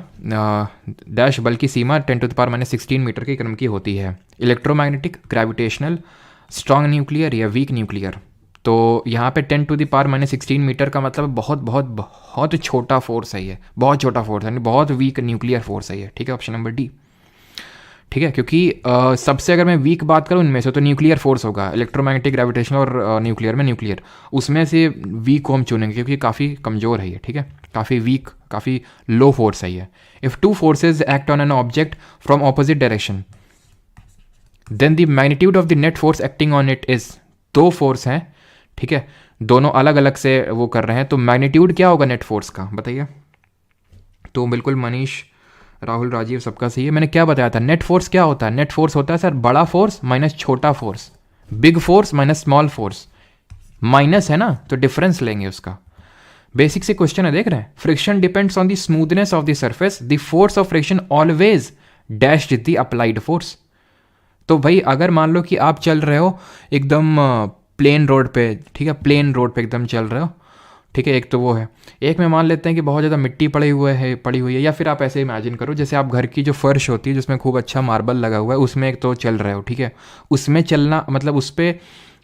डैश बल की सीमा 10⁻16 मीटर के क्रम की होती है। इलेक्ट्रोमैग्नेटिक, ग्रेविटेशनल, स्ट्रॉन्ग न्यूक्लियर या वीक न्यूक्लियर। तो यहाँ पे 10⁻16 मीटर का मतलब बहुत बहुत बहुत छोटा फोर्स है ये, बहुत छोटा फोर्स है, यानी बहुत वीक न्यूक्लियर फोर्स है ये, ठीक है, ऑप्शन नंबर डी, ठीक है। क्योंकि सबसे अगर मैं वीक बात करूँ इनमें से तो न्यूक्लियर फोर्स होगा, इलेक्ट्रोमैग्नेटिक, ग्रेविटेशनल और न्यूक्लियर में न्यूक्लियर, उसमें से वीक को हम चुनेंगे क्योंकि काफ़ी कमज़ोर है ये, ठीक है, काफ़ी वीक, काफ़ी लो फोर्स है ये। If two forces act on an object from opposite direction then the magnitude of the net force acting on it is, दो फोर्स हैं, ठीक है, दोनों अलग अलग से वो कर रहे हैं, तो मैग्नीट्यूड क्या होगा नेट फोर्स का, बताइए। तो बिल्कुल मनीष, राहुल, राजीव सबका सही है। मैंने क्या बताया था, नेट फोर्स क्या होता है, नेट फोर्स होता है सर बड़ा फोर्स माइनस छोटा force, big force minus small force, minus है ना तो डिफरेंस लेंगे उसका। बेसिक से क्वेश्चन है, देख रहे हैं, friction depends on the smoothness of the surface, the force of friction always dash the applied force. तो भाई अगर मान लो कि आप चल रहे हो एकदम प्लेन रोड पे, ठीक है, प्लेन रोड पे एकदम चल रहे हो, ठीक है, एक तो वो है। एक में मान लेते हैं कि बहुत ज़्यादा मिट्टी पड़ी हुई है, या फिर आप ऐसे इमेजिन करो जैसे आप घर की जो फर्श होती है जिसमें खूब अच्छा मार्बल लगा हुआ है, उसमें एक तो चल रहे हो, ठीक है। उसमें चलना मतलब उस पर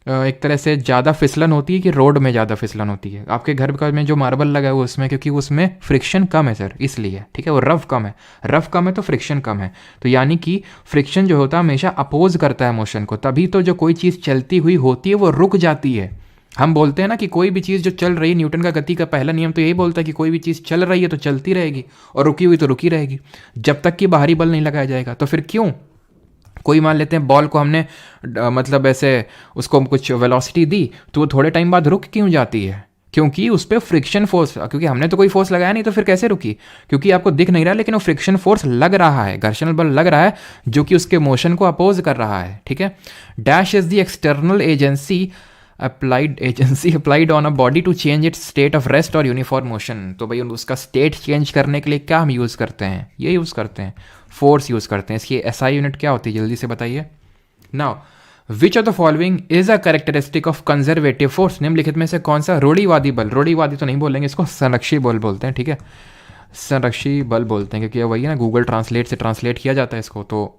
एक तरह से ज़्यादा फिसलन होती है कि रोड में ज़्यादा फिसलन होती है। आपके घर का में जो मार्बल लगा हुआ है उसमें, क्योंकि उसमें फ्रिक्शन कम है सर, इसलिए, ठीक है। वो रफ कम है तो फ्रिक्शन कम है। तो यानी कि फ्रिक्शन जो होता है हमेशा अपोज करता है मोशन को, तभी तो जो कोई चीज़ चलती हुई होती है वो रुक जाती है। हम बोलते हैं ना कि कोई भी चीज़ जो चल रही है, न्यूटन का गति का पहला नियम तो यही बोलता है कि कोई भी चीज़ चल रही है तो चलती रहेगी और रुकी हुई तो रुकी रहेगी, जब तक कि बाहरी बल नहीं लगाया जाएगा। तो फिर क्यों कोई मान लेते हैं बॉल को हमने मतलब ऐसे उसको कुछ वेलोसिटी दी तो वो थोड़े टाइम बाद रुक क्यों जाती है? क्योंकि उस पर फ्रिक्शन फोर्स, क्योंकि हमने तो कोई फोर्स लगाया नहीं, तो फिर कैसे रुकी? क्योंकि आपको दिख नहीं रहा लेकिन वो फ्रिक्शन फोर्स लग रहा है, घर्षण बल लग रहा है जो कि उसके मोशन को अपोज कर रहा है, ठीक है। Dash is the external agency applied on a body to change its state of rest और यूनिफॉर्म मोशन। तो भाई उसका स्टेट चेंज करने के लिए क्या हम यूज़ करते हैं? ये यूज़ करते हैं, फोर्स यूज़ करते हैं। इसकी एसआई यूनिट क्या होती है जल्दी से बताइए। Now which of the following is a characteristic of conservative force? निम्नलिखित में से कौन सा रूढ़िवादी बल, रूढ़िवादी तो नहीं बोलेंगे इसको, संरक्षी बल बोलते हैं, ठीक है। संरक्षी बल बोलते हैं क्योंकि वही है ना, गूगल ट्रांसलेट से ट्रांसलेट किया जाता है इसको, तो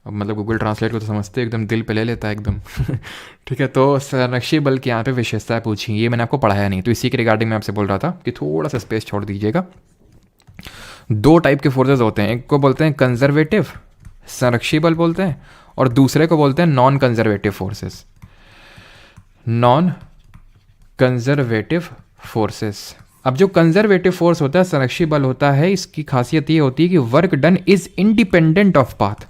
मतलब गूगल ट्रांसलेट को तो समझते एकदम दिल पे ले लेता है एकदम ठीक है। तो संरक्षी बल की यहाँ पे विशेषताएं पूछी, ये मैंने आपको पढ़ाया नहीं, तो इसी के रिगार्डिंग मैं आपसे बोल रहा था कि थोड़ा सा स्पेस छोड़ दीजिएगा। दो टाइप के फोर्सेस होते हैं, एक को बोलते हैं कंजर्वेटिव संरक्षी बल बोलते हैं, और दूसरे को बोलते हैं non conservative forces. Non conservative forces. अब जो कंजर्वेटिव फोर्स होता है, संरक्षी बल होता है, इसकी खासियत ये होती है कि work done is independent of path.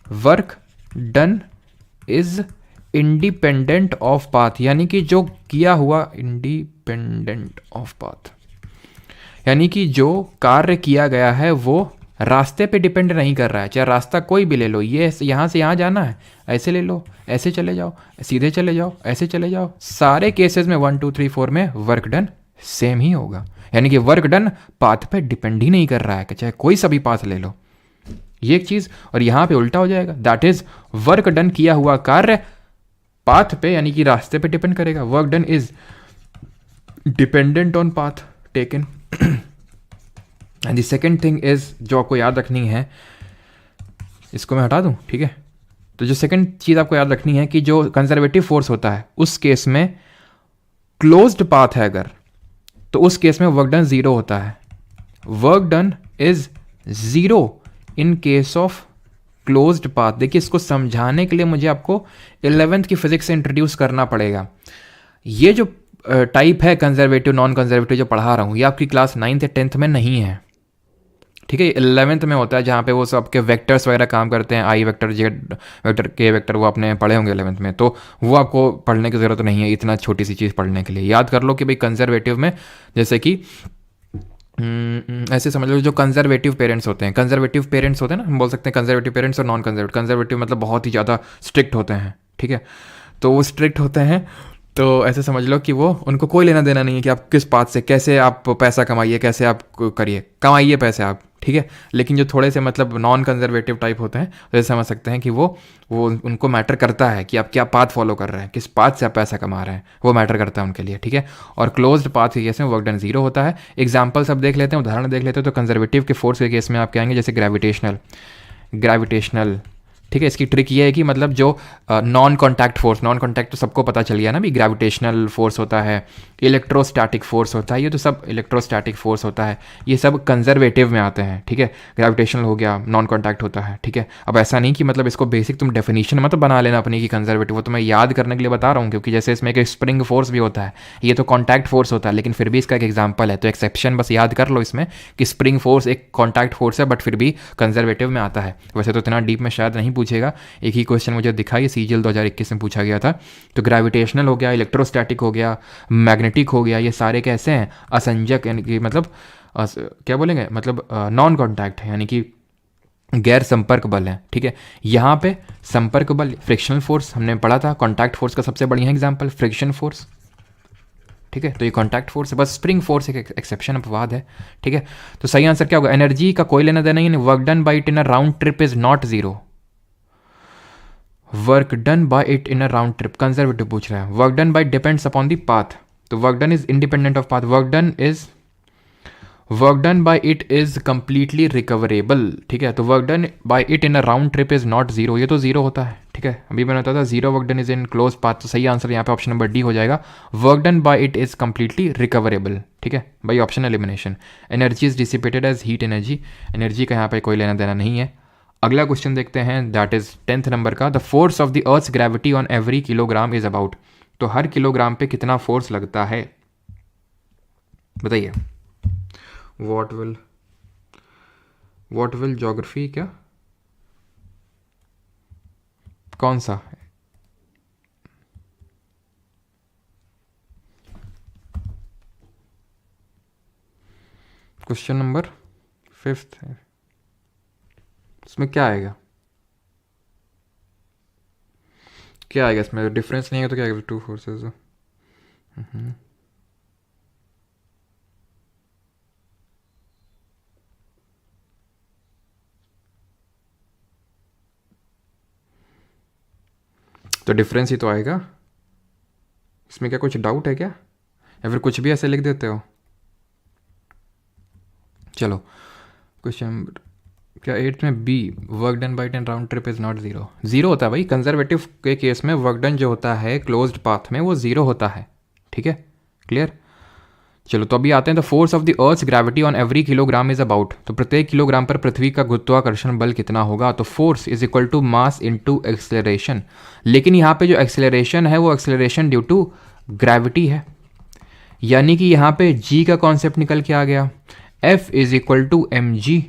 Work done is independent of path, यानी कि जो किया हुआ, इंडिपेंडेंट ऑफ पाथ यानी कि जो कार्य किया गया है वो रास्ते पे डिपेंड नहीं कर रहा है। चाहे रास्ता कोई भी ले लो, ये यहाँ से यहाँ जाना है, ऐसे ले लो, ऐसे चले जाओ, सीधे चले जाओ, ऐसे चले जाओ, सारे केसेस में 1 2 3 4 में वर्क डन सेम ही होगा। यानी कि वर्क डन पाथ पे डिपेंड ही नहीं कर रहा है, कि चाहे कोई सा भी पाथ ले लो, ये एक चीज़। और यहाँ पे उल्टा हो जाएगा, दैट इज वर्क डन किया हुआ कार्य पाथ पे यानी कि रास्ते पे डिपेंड करेगा। Work done is dependent on path taken. And the second thing is, जो आपको याद रखनी है, इसको मैं हटा दूं, ठीक है। तो जो सेकेंड चीज़ आपको याद रखनी है कि जो कंजर्वेटिव फोर्स होता है उस केस में क्लोज्ड पाथ है अगर, तो उस केस में वर्क डन जीरो होता है। Work done is zero in case of closed path. देखिए इसको समझाने के लिए मुझे आपको 11th की फिजिक्स से इंट्रोड्यूस करना पड़ेगा। ये जो टाइप है कंजर्वेटिव नॉन कंजर्वेटिव जो पढ़ा रहा हूँ, ये आपकी क्लास 9th या 10th में नहीं है, ठीक है। 11th में होता है, जहाँ पे वो सबके वेक्टर्स वगैरह काम करते हैं, आई वेक्टर, जेड वेक्टर, के वेक्टर, वो आपने पढ़े होंगे 11th में, तो वो आपको पढ़ने की ज़रूरत नहीं है इतना छोटी सी चीज़ पढ़ने के लिए। याद कर लो कि भाई कंजर्वेटिव में जैसे कि ऐसे समझ लो, जो कंजर्वेटिव पेरेंट्स होते हैं, कंजर्वेटिव पेरेंट्स होते हैं ना, हम बोल सकते हैं कंजर्वेटिव पेरेंट्स और नॉन कंजर्वेटिव। कंजर्वेटिव मतलब बहुत ही ज़्यादा स्ट्रिक्ट होते हैं, ठीक है। तो वो स्ट्रिक्ट होते हैं, तो ऐसे समझ लो कि वो, उनको कोई लेना देना नहीं है कि आप किस पाथ से, कैसे आप पैसा कमाइए, कैसे आप करिए, कमाइए पैसे आप, ठीक है। लेकिन जो थोड़े से मतलब नॉन कंजर्वेटिव टाइप होते हैं, तो ऐसे समझ सकते हैं कि वो उनको मैटर करता है कि आप क्या पाथ फॉलो कर रहे हैं, किस पाथ से आप पैसा कमा रहे हैं, वो मैटर करता है उनके लिए, ठीक है। और क्लोज्ड पाथ के केस में वर्क डन जीरो होता है। एग्जाम्पल सब देख लेते हैं, उदाहरण देख लेते हैं। तो कंजर्वेटिव के फोर्स के केस में आप कहेंगे जैसे ग्रेविटेशनल, ठीक है। इसकी ट्रिक ये है कि मतलब जो non contact force, non contact तो सबको पता चल गया ना भी, ग्रेविटेशनल फोर्स होता है, इलेक्ट्रोस्टैटिक फोर्स होता है, ये तो सब इलेक्ट्रोस्टैटिक फोर्स होता है, ये सब कंजर्वेटिव में आते हैं, ठीक है। ग्रेविटेशनल हो गया, नॉन कॉन्टैक्ट होता है, ठीक है। अब ऐसा नहीं कि मतलब इसको बेसिक तुम डेफिनेशन मत बना लेना अपनी की कंजर्वेटिव, वो तो मैं याद करने के लिए बता रहा हूँ, क्योंकि जैसे इसमें एक स्प्रिंग फोर्स भी होता है, ये तो कॉन्टैक्ट फोर्स होता है, लेकिन फिर भी इसका एक एग्जाम्पल है, तो एक्सेप्शन बस याद कर लो इसमें कि स्प्रिंग फोर्स एक कॉन्टैक्ट फोर्स है बट फिर भी कंजर्वेटिव में आता है। वैसे तो इतना डीप में शायद नहीं पूछेगा, एक ही क्वेश्चन मुझे दिखा, ये सीजीएल 2021 में पूछा गया था। तो ग्रेविटेशनल हो गया, इलेक्ट्रोस्टैटिक हो गया, मैग्नेटिक हो गया, ये सारे कैसे हैं, असंजक, यानी कि मतलब क्या बोलेंगे, मतलब नॉन कॉन्टैक्ट है, यानी कि गैर संपर्क बल है, ठीक है। यहाँ पे संपर्क बल, फ्रिक्शनल फोर्स हमने पढ़ा था, कॉन्टैक्ट फोर्स का सबसे बढ़िया एग्जाम्पल फ्रिक्शन फोर्स, ठीक है। तो ये कॉन्टैक्ट फोर्स है, बस स्प्रिंग फोर्स एक एक्सेप्शन अपवाद है, ठीक है। तो सही आंसर क्या होगा, एनर्जी का कोई लेना देना ही नहीं। Work done by it in a round trip is not zero. Work done by it in a round trip, conservative पूछ रहा है। Work done by depends upon the path, तो work done is independent of path, work done by it is completely recoverable, ठीक है। तो work done by it in a round trip is not zero, ये तो जीरो होता है, ठीक है। अभी मैंने बताया था zero work done is in close path, तो सही आंसर यहाँ पे ऑप्शन नंबर डी हो जाएगा, work done by it is completely recoverable, ठीक है, by option elimination. Energy is dissipated as heat energy, energy का यहाँ पे कोई लेना देना नहीं है। अगला क्वेश्चन देखते हैं, दैट इज 10th नंबर का, the force of the earth's gravity on every kilogram is about, तो हर किलोग्राम पे कितना फोर्स लगता है, बताइए। व्हाट विल ज्योग्राफी, क्या कौन सा क्वेश्चन नंबर 5th है, इसमें क्या आएगा, क्या आएगा इसमें, डिफरेंस नहीं है तो क्या आएगा, टू फोर्सेस। तो डिफरेंस ही तो आएगा, इसमें क्या कुछ डाउट है क्या, या फिर कुछ भी ऐसे लिख देते हो। चलो क्वेश्चन क्या 8th में B, work done by 10 round trip is not zero, zero होता है भाई कंजर्वेटिव के केस में, वर्क डन जो होता है क्लोज्ड पाथ में वो जीरो होता है, ठीक है, क्लियर। चलो तो अभी आते हैं, the force of the earth's gravity on every kilogram is about, तो प्रत्येक किलोग्राम पर पृथ्वी का गुरुत्वाकर्षण बल कितना होगा, तो force is equal to mass into acceleration, लेकिन यहाँ पे जो एक्सेलरेशन है वो एक्सेलरेशन ड्यू टू ग्रेविटी है, यानी कि यहाँ पे जी का कॉन्सेप्ट निकल के आ गया, F is equal to M G,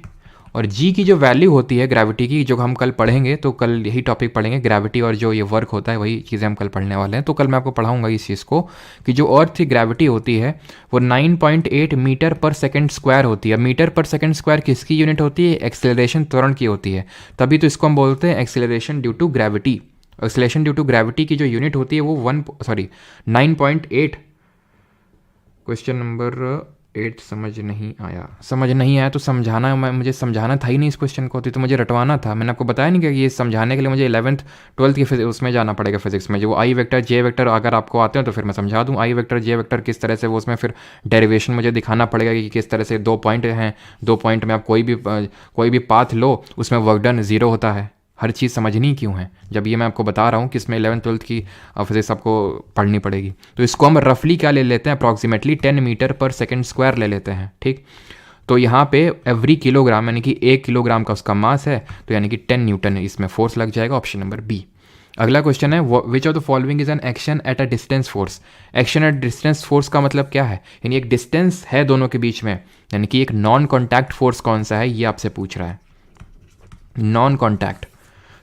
और जी की जो वैल्यू होती है ग्रेविटी की, जो हम कल पढ़ेंगे, तो कल यही टॉपिक पढ़ेंगे, ग्रेविटी और जो ये वर्क होता है वही चीज़ें हम कल पढ़ने वाले हैं, तो कल मैं आपको पढ़ाऊंगा इस चीज़ को कि जो अर्थ की ग्रेविटी होती है वो 9.8 मीटर पर सेकंड स्क्वायर होती है। मीटर पर सेकंड स्क्वायर किसकी यूनिट होती है, एक्सेलरेशन त्वरण की होती है, तभी तो इसको हम बोलते हैं acceleration due to gravity. Acceleration due to gravity की जो यूनिट होती है वो 9.8। क्वेश्चन नंबर 8 समझ नहीं आया तो समझाना, मुझे समझाना था ही नहीं इस क्वेश्चन को, तो मुझे रटवाना था। मैंने आपको बताया नहीं कि ये समझाने के लिए मुझे 11th 12th की उसमें जाना पड़ेगा फिजिक्स में, जो आई वेक्टर जे वेक्टर अगर आपको आते हो तो फिर मैं समझा दूँ, आई वेक्टर जे वेक्टर किस तरह से वो उसमें फिर डेरिवेशन मुझे दिखाना पड़ेगा कि किस तरह से 2 पॉइंट हैं, 2 पॉइंट में आप कोई भी पाथ लो उसमें वर्क डन जीरो होता है। हर चीज़ समझनी क्यों है, जब ये मैं आपको बता रहा हूँ कि इसमें 11th 12th की फिजिक्स आपको पढ़नी पड़ेगी। तो इसको हम रफली क्या ले लेते हैं, approximately 10 metre per second square ले लेते हैं, ठीक। तो यहाँ पे एवरी किलोग्राम यानी कि 1 किलोग्राम का उसका मास है, तो यानी कि 10 न्यूटन इसमें फोर्स लग जाएगा, ऑप्शन नंबर बी। अगला क्वेश्चन है, विच of the following is an action at a distance force. Action at distance force का मतलब क्या है, यानी एक डिस्टेंस है दोनों के बीच में, यानी कि एक नॉन कॉन्टैक्ट फोर्स कौन सा है, ये आपसे पूछ रहा है, नॉन कॉन्टैक्ट।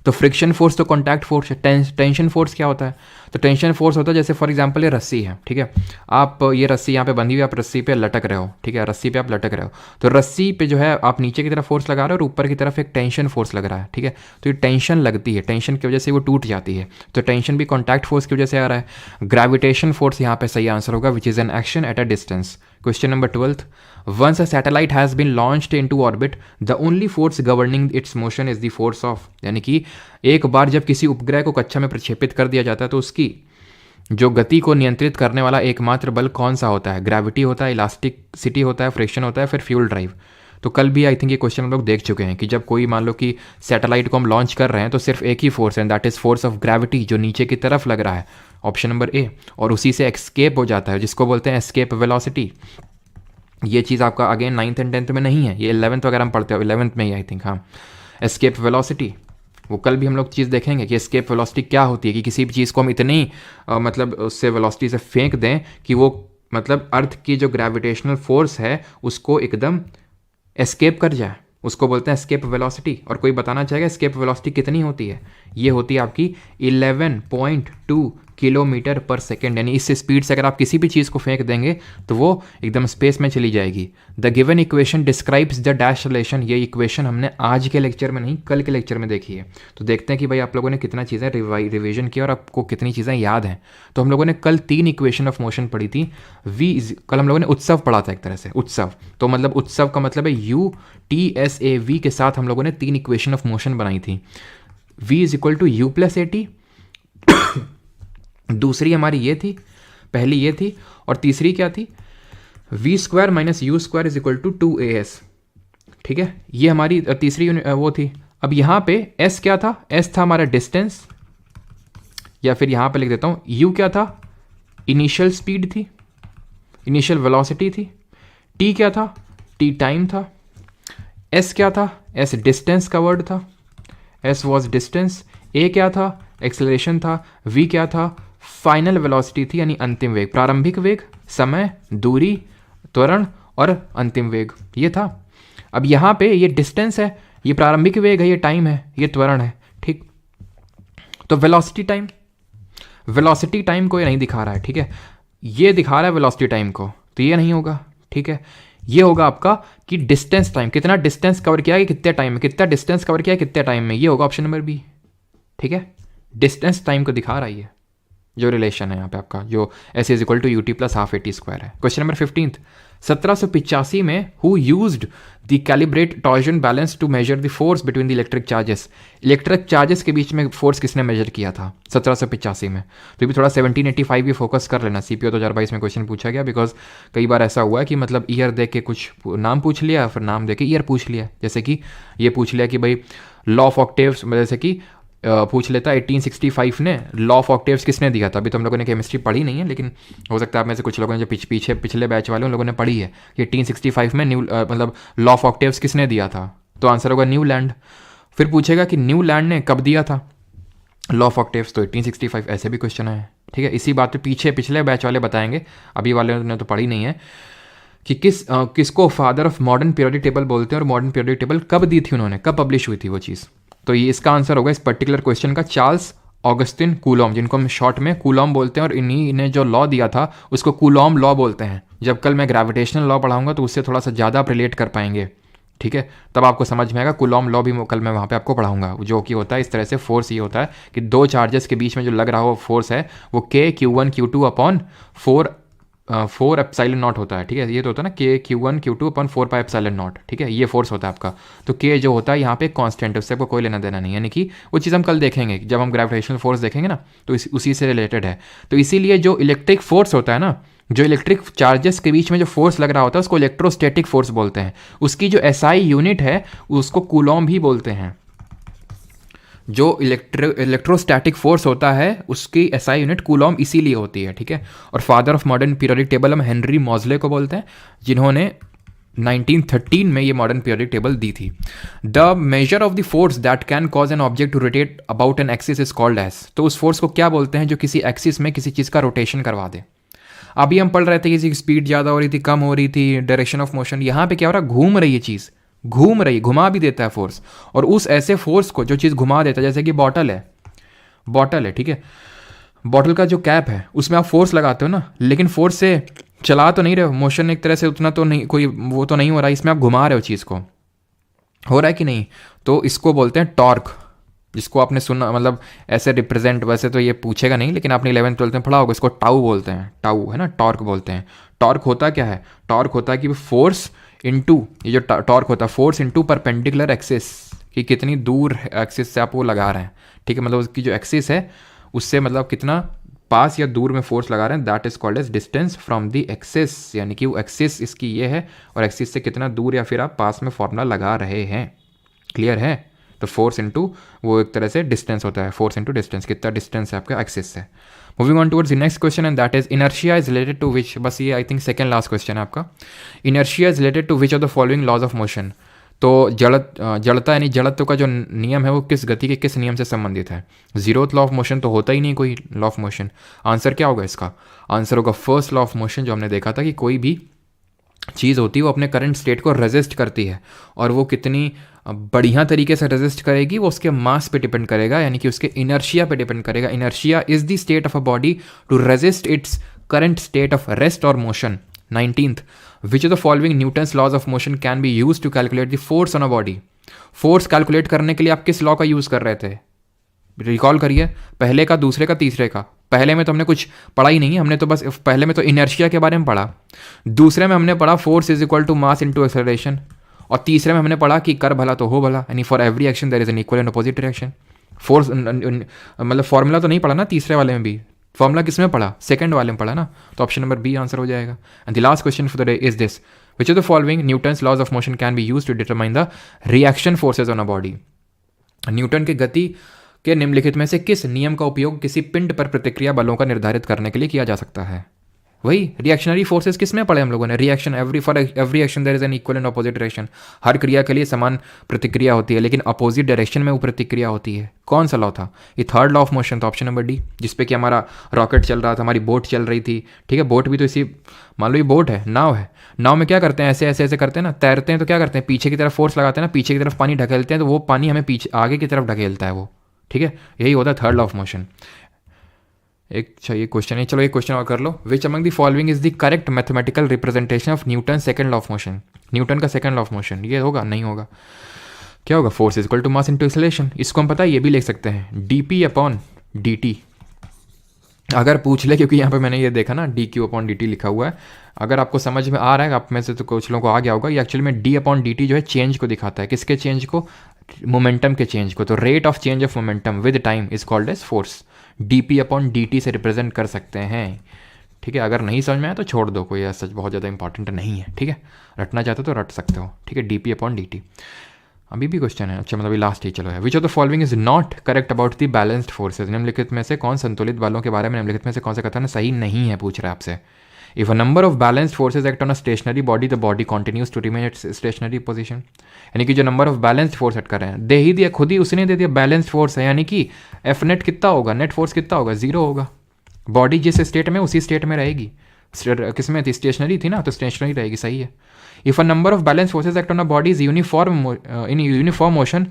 तो फ्रिक्शन फोर्स तो कॉन्टैक्ट फोर्स है। टेंशन फोर्स क्या होता है, तो टेंशन फोर्स होता है जैसे फॉर एग्जांपल ये रस्सी है, ठीक है, आप ये रस्सी यहाँ पे बंधी हुई, आप रस्सी पे लटक रहे हो, ठीक है, रस्सी पे आप लटक रहे हो, तो रस्सी पे जो है आप नीचे की तरफ फोर्स लगा रहे हो और ऊपर की तरफ एक टेंशन फोर्स लग रहा है, ठीक है। तो ये टेंशन लगती है, टेंशन की वजह से वो टूट जाती है, तो टेंशन भी कॉन्टैक्ट फोर्स की वजह से आ रहा है। ग्रेविटेशन फोर्स यहाँ पे सही आंसर होगा, which is an action at a distance. Question number 12th, once a satellite has been launched into orbit the only force governing its motion is the force of, यानी कि एक बार जब किसी उपग्रह को कक्षा में प्रक्षेपित कर दिया जाता है तो उसकी जो गति को नियंत्रित करने वाला एकमात्र बल कौन सा होता है, ग्रेविटी होता है, इलास्टिसिटी होता है, फ्रिक्शन होता है, फिर फ्यूल ड्राइव। तो कल भी आई थिंक ये क्वेश्चन हम लोग देख चुके हैं कि जब कोई मान लो कि सैटेलाइट को हम लॉन्च कर रहे हैं तो सिर्फ एक ही फोर्स है, that is force of gravity, जो नीचे की तरफ लग रहा है, ऑप्शन नंबर ए, और उसी से एस्केप हो जाता है जिसको बोलते हैं एस्केप वेलोसिटी। ये चीज़ आपका अगेन 9th and 10th में नहीं है, ये 11th वगैरह हम पढ़ते हो, 11th में ही आई थिंक, हाँ, एस्केप वेलोसिटी। वो कल भी हम लोग चीज़ देखेंगे कि एस्केप वेलोसिटी क्या होती है, कि किसी भी चीज़ को हम इतनी मतलब उससे वेलोसिटी से फेंक दें कि वो मतलब अर्थ की जो ग्रेविटेशनल फोर्स है उसको एकदम एस्केप कर जाए, उसको बोलते हैं एस्केप वेलोसिटी। और कोई बताना चाहेगा एस्केप वेलोसिटी कितनी होती है, ये होती है आपकी 11.2 किलोमीटर पर सेकेंड, यानी इस स्पीड से अगर आप किसी भी चीज़ को फेंक देंगे तो वो एकदम स्पेस में चली जाएगी। The given equation describes the dash relation, ये इक्वेशन हमने आज के लेक्चर में नहीं कल के लेक्चर में देखी है। तो देखते हैं कि भाई आप लोगों ने कितना चीज़ें रिविजन किया और आपको कितनी चीज़ें याद हैं। तो हम लोगों ने कल 3 इक्वेशन ऑफ मोशन पढ़ी थी। कल हम लोगों ने उत्सव पढ़ा था, एक तरह से उत्सव, तो मतलब उत्सव का मतलब है UTSAV के साथ हम लोगों ने 3 इक्वेशन ऑफ मोशन बनाई थी। V = U + AT, दूसरी हमारी ये थी पहली ये थी और तीसरी क्या थी, v² minus u² is equal to 2as। ठीक है, ये हमारी तीसरी वो थी। अब यहाँ पे s क्या था, s था हमारा डिस्टेंस, या फिर यहाँ पे लिख देता हूँ u क्या था, इनिशियल स्पीड थी, इनिशियल वेलोसिटी थी। t क्या था, t टाइम था। s क्या था, s डिस्टेंस का वर्ड था, s वॉज डिस्टेंस। a क्या था, एक्सेलरेशन था। v क्या था, फाइनल वेलोसिटी थी यानी अंतिम वेग, प्रारंभिक वेग, समय, दूरी, त्वरण और अंतिम वेग, ये था। अब यहाँ पे ये डिस्टेंस है, ये प्रारंभिक वेग है, ये टाइम है, ये त्वरण है। ठीक, तो वेलोसिटी टाइम, वेलोसिटी टाइम को ये नहीं दिखा रहा है। ठीक है, ये दिखा रहा है वेलोसिटी टाइम को, तो ये नहीं होगा। ठीक है, ये होगा आपका कि डिस्टेंस टाइम, कितना डिस्टेंस कवर किया है कितने टाइम में, कितना डिस्टेंस कवर किया है कितने टाइम में, ये होगा ऑप्शन नंबर बी। ठीक है, डिस्टेंस टाइम को दिखा रहा है ये जो रिलेशन है यहाँ पे आपका, जो s is equal to ut plus half at² है। क्वेश्चन नंबर 15, 1785 में who used the calibrate torsion balance to measure the force between the electric charges. Electric charges के बीच में फोर्स किसने मेजर किया था 1785 में। तो ये भी थोड़ा 1785 भी फोकस कर लेना, CPO 2022 में क्वेश्चन पूछा गया, बिकॉज कई बार ऐसा हुआ है कि मतलब ईयर देख के कुछ नाम पूछ लिया, फिर नाम देख के ईयर पूछ लिया। जैसे कि ये पूछ लिया कि भाई लॉ ऑफ ऑक्टेव्स, जैसे कि पूछ लेता 1865 ने लॉ ऑफ ऑक्टेव्स किसने दिया था। अभी तो हम लोगों ने केमिस्ट्री पढ़ी नहीं है, लेकिन हो सकता है आप में से कुछ लोगों ने जो पिछले बैच वाले उन लोगों ने पढ़ी है कि 1865 में मतलब लॉ ऑफ ऑक्टेव्स किसने दिया था, तो आंसर होगा न्यूलैंड। फिर पूछेगा कि न्यूलैंड ने कब दिया था लॉ ऑफ ऑक्टेव्स, तो 1865, ऐसे भी क्वेश्चन है। ठीक है, इसी बात पे पिछले बैच वाले बताएंगे, अभी वाले ने तो पढ़ी नहीं है कि किसको father of modern periodic table बोलते हैं और मॉडर्न पीरियोडिक टेबल कब दी थी उन्होंने, कब पब्लिश हुई थी वो चीज़। तो ये इसका आंसर होगा इस पर्टिकुलर क्वेश्चन का चार्ल्स ऑगस्टिन कूलॉम, जिनको हम शॉर्ट में कूलॉम बोलते हैं, और इन्हीं ने जो लॉ दिया था उसको कूलॉम लॉ बोलते हैं। जब कल मैं ग्रेविटेशनल लॉ पढ़ाऊंगा तो उससे थोड़ा सा ज़्यादा आप रिलेट कर पाएंगे। ठीक है, तब आपको समझ में आएगा। कूलॉम लॉ भी कल मैं वहाँ पे आपको पढ़ाऊंगा, जो कि होता है इस तरह से, फोर्स ये होता है कि दो चार्जेस के बीच में जो लग रहा हो फोर्स है वो K(Q1 Q2) upon 4 epsilon not होता है। ठीक है, ये तो होता है ना K(Q1 Q2) upon 4 pi epsilon not. ठीक है, ये फोर्स होता है आपका। तो K जो होता है यहाँ पे कांस्टेंट है, उससे आपको कोई लेना देना नहीं, यानी कि वो चीज़ हम कल देखेंगे जब हम ग्रेविटेशनल फोर्स देखेंगे ना, तो उसी से रिलेटेड है। तो इसीलिए जो इलेक्ट्रिक फोर्स होता है ना, जो इलेक्ट्रिक चार्जेस के बीच में जो फोर्स लग रहा होता है उसको इलेक्ट्रोस्टैटिक फोर्स बोलते हैं। उसकी जो SI यूनिट है उसको कूलॉम भी बोलते हैं। जो इलेक्ट्रोस्टैटिक फोर्स होता है उसकी SI यूनिट कूलॉम इसीलिए होती है। ठीक है, और father of modern periodic table हम हेनरी मॉजले को बोलते हैं, जिन्होंने 1913 में ये मॉडर्न पीरियोडिक टेबल दी थी। The measure of the force that can cause an object to rotate about an axis is called as. तो उस फोर्स को क्या बोलते हैं जो किसी एक्सिस में किसी चीज़ का रोटेशन करवा दे। अभी हम पढ़ रहे थे किसी की स्पीड ज़्यादा हो रही थी, कम हो रही थी, डायरेक्शन ऑफ मोशन, यहाँ पे क्या हो रहा है, घूम रही है चीज़, घूम रही, घुमा भी देता है फोर्स। और उस ऐसे फोर्स को जो चीज़ घुमा देता है, जैसे कि बॉटल है, ठीक है, बॉटल का जो कैप है उसमें आप फोर्स लगाते हो ना, लेकिन फोर्स से चला तो नहीं रहे हो, मोशन एक तरह से उतना तो नहीं, कोई वो तो नहीं हो रहा है, इसमें आप घुमा रहे हो चीज़ को, हो रहा है कि नहीं। तो इसको बोलते हैं टॉर्क, जिसको आपने सुना, मतलब ऐसे रिप्रेजेंट, वैसे तो ये पूछेगा नहीं, लेकिन आपने 11th-12th में पढ़ा होगा, इसको टाउ बोलते हैं, टाउ है ना, टॉर्क बोलते हैं। टॉर्क होता क्या है, टॉर्क होता है कि फोर्स इनटू, ये जो टॉर्क होता है फोर्स इनटू परपेंडिकुलर एक्सिस, कि कितनी दूर एक्सिस से आप वो लगा रहे हैं। ठीक है, मतलब उसकी जो एक्सिस है उससे मतलब कितना पास या दूर में फोर्स लगा रहे हैं, that is called as distance from the axis, यानी कि वो एक्सिस इसकी ये है और एक्सिस से कितना दूर या फिर आप पास में फॉर्मूला लगा रहे हैं। क्लियर है, तो फोर्स इनटू वो एक तरह से डिस्टेंस होता है, फोर्स इनटू डिस्टेंस, कितना डिस्टेंस है आपका एक्सिस से। Moving on towards the next question and that is inertia is related to which, बस ये I think second last question है आपका। Inertia is related to which of the following laws of motion. तो जड़ता यानी जड़त्व का जो नियम है वो किस गति के किस नियम से संबंधित है। जीरोथ लॉ ऑफ मोशन तो होता ही नहीं कोई लॉ ऑफ मोशन। आंसर क्या होगा इसका, आंसर होगा फर्स्ट लॉ ऑफ मोशन, जो हमने देखा था कि कोई भी चीज़ होती है वो अपने करंट स्टेट को रेजिस्ट करती है, और वो कितनी बढ़िया तरीके से रेजिस्ट करेगी वो उसके मास पे डिपेंड करेगा, यानी कि उसके इनर्शिया पे डिपेंड करेगा। Inertia is the state of a body to resist its current state of rest और motion. 19th, which of the following Newton's laws of motion can be use to calculate the force on a body. Force calculate करने के लिए आप किस लॉ का यूज़ कर रहे थे, रिकॉल करिए, पहले का, दूसरे का, तीसरे का। पहले में तो हमने कुछ पढ़ा ही नहीं है, हमने तो बस पहले में तो इनर्शिया के बारे में पढ़ा, दूसरे में हमने पढ़ा force is equal to mass into acceleration, और तीसरे में हमने पढ़ा कि कर भला तो हो भला, यानी for every action there is an equal and opposite reaction. Force मतलब फॉर्मूला तो नहीं पढ़ा ना तीसरे वाले में भी, फॉर्मूला किस में पढ़ा? सेकंड वाले में पढ़ा ना, तो ऑप्शन नंबर बी आंसर हो जाएगा। And the last question for the day is this, which of the following Newton's laws of motion can be use to determine the reaction forces on a body? Newton के गति के निम्नलिखित में से किस नियम का उपयोग किसी पिंड पर प्रतिक्रिया बलों का निर्धारित करने के लिए किया जा सकता है? वही रिएक्शनरी फोर्सेस किस में पढ़े हम लोगों ने? Reaction, for every action there is an equal and opposite direction. हर क्रिया के लिए समान प्रतिक्रिया होती है, लेकिन अपोजिट डायरेक्शन में वो प्रतिक्रिया होती है। कौन सा लॉ था ये? थर्ड लॉ ऑफ मोशन था, ऑप्शन नंबर डी, जिसपे कि हमारा रॉकेट चल रहा था, हमारी बोट चल रही थी। ठीक है, बोट भी तो इसी, मान लो ये बोट है, नाव है, नाव में क्या करते हैं, ऐसे ऐसे ऐसे करते हैं ना, तैरते हैं तो क्या करते हैं, पीछे की तरफ फोर्स लगाते हैं ना, पीछे की तरफ पानी ढकेलते हैं तो वो पानी हमें पीछे आगे की तरफ ढकेलता है वो। ठीक है, यही होता है थर्ड लॉ ऑफ मोशन। एक चाहिए क्वेश्चन है, चलो एक क्वेश्चन और कर लो। Which among the following is the correct mathematical representation of Newton second law of motion? Newton का सेकंड लॉ ऑफ मोशन ये होगा, नहीं होगा, क्या होगा? Force equal to mass into acceleration. इसको हम पता है, ये भी लिख सकते हैं डी अपॉन डी। अगर पूछ ले, क्योंकि यहाँ पे मैंने ये देखा ना DQ अपॉन dt लिखा हुआ है, अगर आपको समझ में आ रहा है, आप में से तो कुछ लोगों को आ गया होगा, ये एक्चुअली में d अपॉन dt जो है चेंज को दिखाता है। किसके चेंज को? मोमेंटम के चेंज को। तो rate of change of momentum with time is called as force. dp upon dt से रिप्रेजेंट कर सकते हैं। ठीक है, अगर नहीं समझ में आया तो छोड़ दो, कोई सच बहुत ज़्यादा इंपॉर्टेंट नहीं है। ठीक है, रटना चाहते हो तो रट सकते हो। ठीक है, dp अपॉन dt। अभी भी क्वेश्चन है, अच्छा मतलब लास्ट ही, चलो है। विच of the following is not correct about the balanced forces? निम्नलिखित में से कौन संतुलित बलों के बारे में निम्नलिखित में से कौन सा कथन सही नहीं है, पूछ रहा है आपसे। If a number of balanced forces act on a stationary body, the body continues to remain its stationary position. यानी कि जो number of balanced force act कर रहे हैं, दे ही दिया, खुद ही उसने दे दिया बैलेंस्ड फोर्स है, यानी कि एफ नेट कितना होगा, नेट फोर्स कितना होगा, जीरो होगा। बॉडी जिस स्टेट में उसी स्टेट में रहेगी। किस में थी? स्टेशनरी थी ना, तो स्टेशनरी रहेगी, सही है। If a number of balanced forces act on a body is in uniform motion,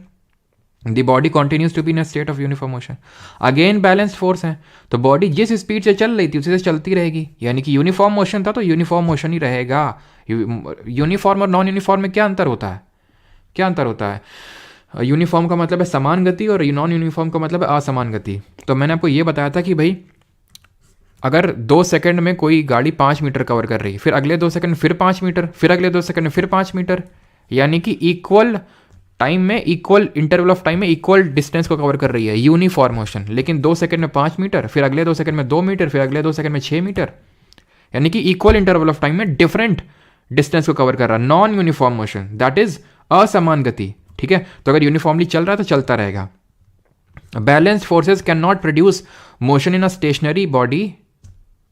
the body continues to be in a state of uniform motion. Again balanced force है, तो बॉडी जिस स्पीड से चल रही थी उसी से चलती रहेगी, यानी कि यूनिफॉर्म मोशन था तो यूनिफॉर्म मोशन ही रहेगा। यूनिफॉर्म और नॉन यूनिफॉर्म में क्या अंतर होता है? क्या अंतर होता है? यूनिफॉर्म का मतलब है समान गति और नॉन यूनिफॉर्म का मतलब है असमान गति। तो मैंने आपको ये बताया था कि भाई अगर 2 सेकंड में कोई गाड़ी 5 मीटर कवर कर रही है, फिर अगले 2 सेकंड फिर 5 मीटर, फिर अगले 2 सेकंड में फिर 5 मीटर, यानी कि इक्वल टाइम में, इक्वल इंटरवल ऑफ टाइम में इक्वल डिस्टेंस को कवर कर रही है, यूनिफॉर्म मोशन। लेकिन 2 सेकंड में 5 मीटर, फिर अगले 2 सेकंड में 2 मीटर, फिर अगले 2 सेकंड में 6 मीटर, यानी कि इक्वल इंटरवल ऑफ टाइम में डिफरेंट डिस्टेंस को कवर कर रहा है। Non uniform motion, that is असमान गति। ठीक है, तो अगर यूनिफॉर्मली चल रहा है तो चलता रहेगा। Balanced forces can not produce motion in a stationary body,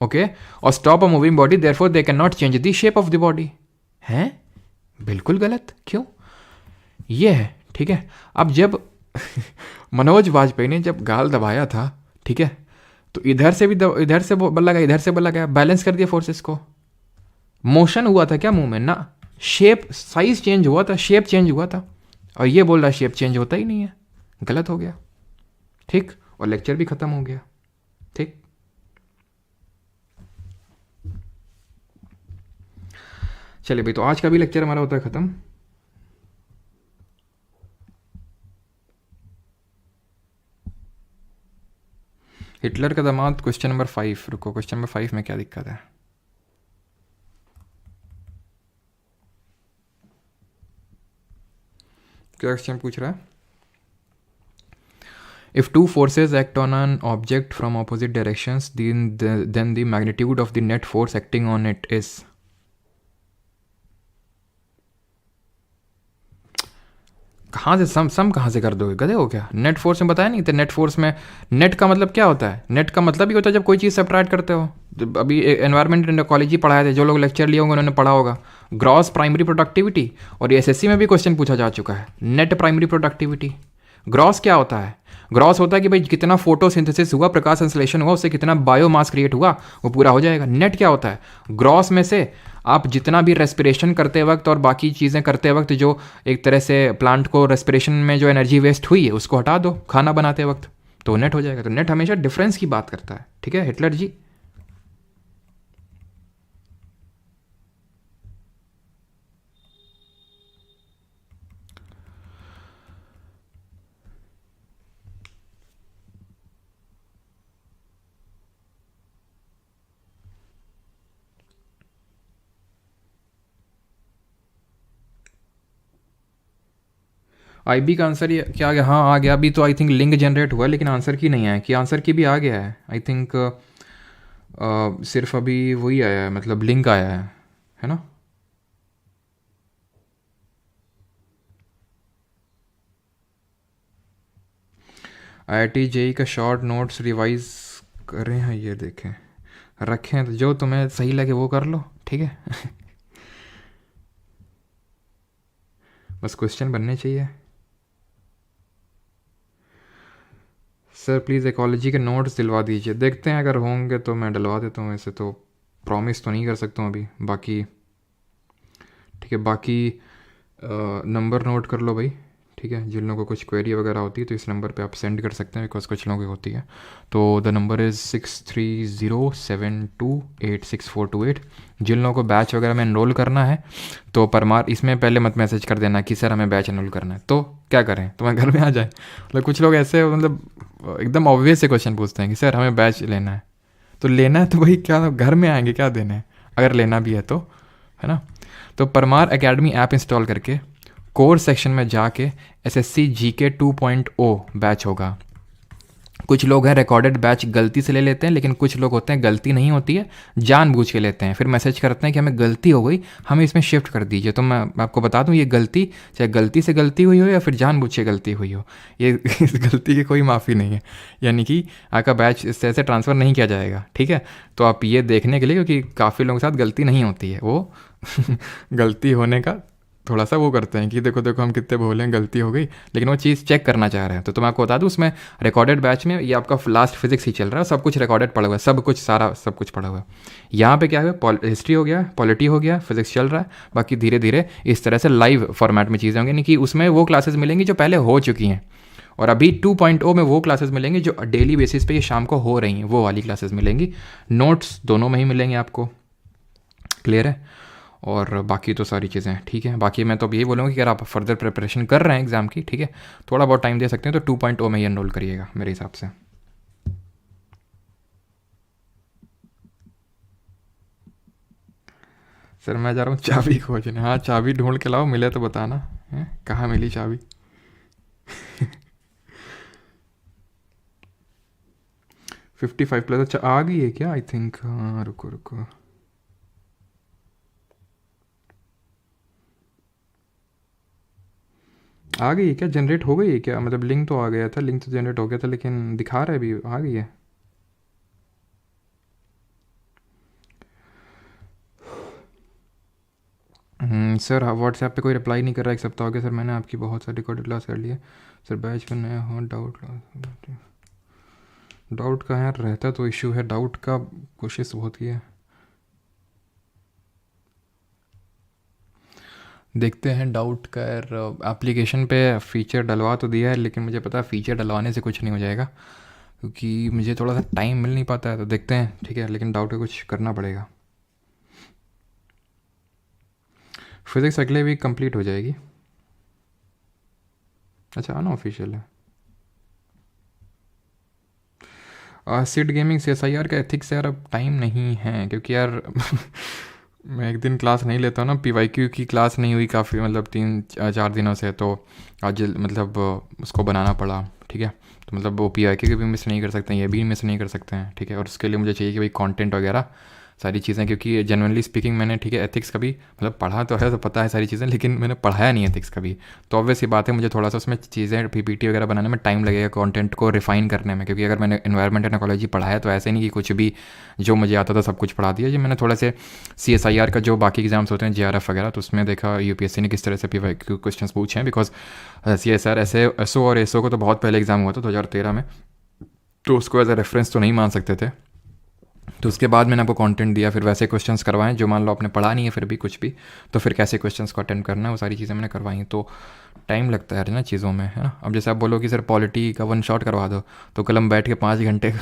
okay, और stop a moving body, therefore they can not change the shape of the body. हैं? बिल्कुल गलत। क्यों? ये है। ठीक है, अब जब मनोज वाजपेयी ने जब गाल दबाया था, ठीक है, तो इधर से भी इधर से बल लगा, इधर से बल लगा, बैलेंस कर दिया फोर्सेस को। मोशन हुआ था क्या मुंह में? ना, शेप, साइज चेंज हुआ था, शेप चेंज हुआ था। और ये बोल रहा है शेप चेंज होता ही नहीं है, गलत हो गया। ठीक, और लेक्चर भी खत्म हो गया। ठीक, चलिए भाई, तो आज का भी लेक्चर हमारा होता है खत्म। हिटलर का दामाद, क्वेश्चन नंबर 5। रुको, क्वेश्चन नंबर 5 में क्या दिक्कत है? क्या क्वेश्चन पूछ रहा है? If two forces act on an object from opposite directions, then the magnitude of the net force acting on it is. कहाँ से सम कहाँ से कर दोगे, गधे हो क्या? नेट फोर्स में बताया नहीं? तो नेट फोर्स में, नेट का मतलब क्या होता है? नेट का मतलब ही होता है जब कोई चीज़ सब्ट्रैक्ट करते हो। तो अभी एनवायरमेंट एंड इकोलॉजी पढ़ाए थे, जो लोग लेक्चर लिए होंगे उन्होंने पढ़ा होगा, ग्रॉस प्राइमरी प्रोडक्टिविटी। और ये SSC में भी क्वेश्चन पूछा जा चुका है, नेट प्राइमरी प्रोडक्टिविटी। ग्रॉस क्या होता है? ग्रॉस होता है कि भाई कितना फोटोसिंथेसिस हुआ, प्रकाश संश्लेषण हुआ, उससे कितना बायोमास क्रिएट हुआ, वो पूरा हो जाएगा। नेट क्या होता है? ग्रॉस में से आप जितना भी रेस्पिरेशन करते वक्त और बाकी चीज़ें करते वक्त जो एक तरह से प्लांट को रेस्पिरेशन में जो एनर्जी वेस्ट हुई है उसको हटा दो खाना बनाते वक्त, तो नेट हो जाएगा। तो नेट हमेशा डिफरेंस की बात करता है। ठीक है हिटलर जी। IB का आंसर ये क्या आ गया? हाँ आ गया। अभी तो आई थिंक लिंक जनरेट हुआ, लेकिन आंसर की नहीं आया। कि आंसर की भी आ गया है आई थिंक। सिर्फ अभी वही आया है, मतलब लिंक आया है ना? IIT JEE का शॉर्ट नोट्स रिवाइज कर रहे हैं, ये देखें रखे हैं, तो जो तुम्हें सही लगे वो कर लो, ठीक है। बस क्वेश्चन बनने चाहिए। सर प्लीज़ इकोलॉजी के नोट्स दिलवा दीजिए, देखते हैं अगर होंगे तो मैं डलवा देता हूँ, वैसे तो प्रॉमिस तो नहीं कर सकता हूँ अभी। बाकी ठीक है, बाकी नंबर नोट कर लो भाई, ठीक है। जिन लोगों को कुछ क्वेरी वगैरह होती है तो इस नंबर पे आप सेंड कर सकते हैं, बिकॉज कुछ लोगों की होती है। तो द नंबर इज़ 6307286428। जिन लोगों को बैच वगैरह में एनरोल करना है तो परमार इसमें पहले मत मैसेज कर देना कि सर हमें बैच एनरोल करना है, तो क्या करें, तुम्हारे घर में आ जाए। मतलब कुछ लोग ऐसे मतलब एकदम ऑब्वियस से क्वेश्चन पूछते हैं कि सर हमें बैच लेना है, तो लेना है तो भाई क्या घर में आएंगे क्या देने, अगर लेना भी है तो, है ना। तो परमार एकेडमी ऐप इंस्टॉल करके कोर्स सेक्शन में जाके SSC GK 2.0 बैच होगा। कुछ लोग हैं रिकॉर्डेड बैच गलती से ले लेते हैं, लेकिन कुछ लोग होते हैं गलती नहीं होती है, जानबूझ के लेते हैं, फिर मैसेज करते हैं कि हमें गलती हो गई, हमें इसमें शिफ्ट कर दीजिए। तो मैं आपको बता दूं, ये गलती चाहे गलती से गलती हुई हो या फिर जानबूझ के गलती हुई हो, ये इस गलती की कोई माफ़ी नहीं है, यानी कि आपका बैच इस तरह से ट्रांसफ़र नहीं किया जाएगा, ठीक है। तो आप ये देखने के लिए, क्योंकि काफ़ी लोगों के साथ गलती नहीं होती है, वो गलती होने का थोड़ा सा वो करते हैं कि देखो देखो हम कितने भोले हैं, गलती हो गई, लेकिन वो चीज़ चेक करना चाह रहे हैं। तो मैं आपको बता दूं, उसमें रिकॉर्डेड बैच में ये आपका लास्ट फिजिक्स ही चल रहा है, सब कुछ रिकॉर्डेड पड़ा हुआ है, सब कुछ सारा सब कुछ पड़ा हुआ है। यहाँ पे क्या है, हिस्ट्री हो गया, पॉलिटी हो गया, फिजिक्स चल रहा है, बाकी धीरे धीरे इस तरह से लाइव फॉर्मेट में चीज़ें होंगी, यानी कि उसमें वो क्लासेस मिलेंगी जो पहले हो चुकी हैं, और अभी 2.0 में वो क्लासेस मिलेंगी जो डेली बेसिस पे ये शाम को हो रही हैं, वो वाली क्लासेस मिलेंगी। नोट्स दोनों में ही मिलेंगे आपको, क्लियर है। और बाकी तो सारी चीज़ें ठीक है। बाकी मैं तो अब यही बोलूँगा कि अगर आप फर्दर प्रिपरेशन कर रहे हैं एग्ज़ाम की, ठीक है, थोड़ा बहुत टाइम दे सकते हैं तो 2.0 में ही एनरोल करिएगा मेरे हिसाब से। सर मैं जा रहा हूँ चाबी खोजने। हाँ चाबी ढूंढ के लाओ, मिले तो बताना है कहाँ मिली चाबी। 55 प्लस, अच्छा आ गई है क्या? आई थिंक, हाँ रुको रुको, आ गई है क्या? जनरेट हो गई है क्या? मतलब लिंक तो आ गया था, लिंक तो जनरेट हो गया था, लेकिन दिखा रहा है अभी आ गई है। सर व्हाट्सएप पे कोई रिप्लाई नहीं कर रहा, एक सप्ताह हो गया सर, मैंने आपकी बहुत सारी रिकॉर्डेड क्लास कर ली है सर, बैच में नया हो, डाउट क्लास, डाउट का यार रहता तो इशू है, डाउट का कोशिश बहुत की है, देखते हैं डाउट का यार। एप्लीकेशन पे फ़ीचर डलवा तो दिया है, लेकिन मुझे पता है फ़ीचर डलवाने से कुछ नहीं हो जाएगा, क्योंकि मुझे थोड़ा सा टाइम मिल नहीं पाता है, तो देखते हैं, ठीक है। लेकिन डाउट का कुछ करना पड़ेगा। फिज़िक्स अगले वीक कंप्लीट हो जाएगी। अच्छा अनऑफिशियल है। सीड गेमिंग CSIR का एथिक्स यार अब टाइम नहीं है, क्योंकि यार मैं एक दिन क्लास नहीं लेता हूँ ना, PYQ की क्लास नहीं हुई काफ़ी, मतलब 3-4 दिनों से, तो आज मतलब उसको बनाना पड़ा, ठीक है। तो मतलब वो PYQ भी मिस नहीं कर सकते हैं, ये भी मिस नहीं कर सकते हैं, ठीक है। और उसके लिए मुझे चाहिए कि भाई कंटेंट वगैरह सारी चीज़ें, क्योंकि जेनुअनली स्पीकिंग मैंने, ठीक है, एथिक्स कभी मतलब पढ़ा तो है, तो पता है सारी चीज़ें, लेकिन मैंने पढ़ाया नहीं एथिक्स कभी, तो ऑब्वियस ही बात है मुझे थोड़ा सा उसमें चीज़ें PPT वगैरह बनाने में टाइम लगेगा, कंटेंट को रिफाइन करने में, क्योंकि अगर मैंने एनवायरनमेंट एंड इकोलॉजी पढ़ाया तो ऐसे नहीं कि कुछ भी जो मुझे आता था सब कुछ पढ़ा दिया। जो मैंने थोड़ा से CSIR का जो बाकी एग्जाम्स होते हैं JRF वगैरह, तो उसमें देखा UPSC ने किस तरह से PYQ क्वेश्चन पूछे हैं, बिकॉज CSR SO और SO को तो बहुत पहले एग्ज़ाम हुआ था 2013 में, तो उसको एज अ रेफरेंस तो नहीं मान सकते थे। तो उसके बाद मैंने आपको कंटेंट दिया, फिर वैसे क्वेश्चंस करवाएं जो मान लो आपने पढ़ा नहीं है फिर भी कुछ भी, तो फिर कैसे क्वेश्चंस को अटेंड करना है, वो सारी चीज़ें मैंने करवाई। तो टाइम लगता है ना चीज़ों में, है ना। अब जैसे आप बोलो कि सर पॉलिटी का 1 शॉट करवा दो, तो कल हम बैठ के 5 घंटे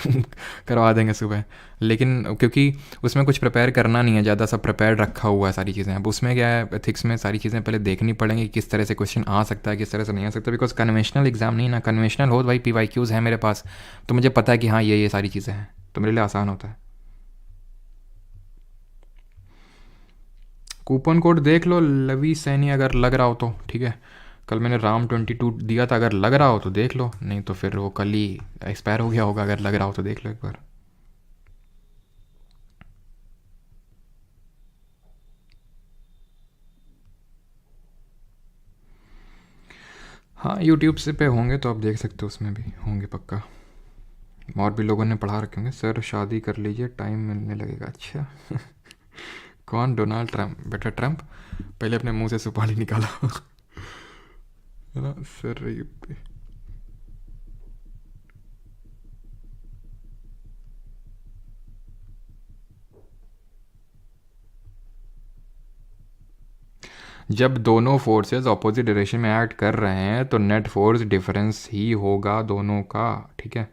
करवा देंगे सुबह, लेकिन क्योंकि उसमें कुछ प्रिपेयर करना नहीं है ज़्यादा, सब प्रिपेयर रखा हुआ है सारी चीज़ें। अब उसमें क्या है, एथिक्स में सारी चीज़ें पहले देखनी पड़ेंगी, किस तरह से क्वेश्चन आ सकता है, किस तरह से नहीं आ सकता, बिकॉज कन्वेंशनल एग्जाम नहीं ना, कन्वेंशनल हो भाई PYQs है मेरे पास, तो मुझे पता है कि हाँ ये सारी चीज़ें हैं, तो मेरे लिए आसान होता है। कूपन कोड देख लो लवी सैनी, अगर लग रहा हो तो ठीक है। कल मैंने राम 22 दिया था, अगर लग रहा हो तो देख लो, नहीं तो फिर वो कल ही एक्सपायर हो गया होगा, अगर लग रहा हो तो देख लो एक बार। हाँ यूट्यूब से पे होंगे तो आप देख सकते हो, उसमें भी होंगे पक्का। और भी लोगों ने पढ़ा रखे होंगे, सर शादी कर लीजिए टाइम मिलने लगेगा। अच्छा कौन? Donald Trump? बेटा ट्रम्प पहले अपने मुंह से सुपारी निकाला है ना सर ये जब दोनों फोर्सेस ऑपोजिट डायरेक्शन में एक्ट कर रहे हैं तो नेट फोर्स डिफरेंस ही होगा दोनों का, ठीक है।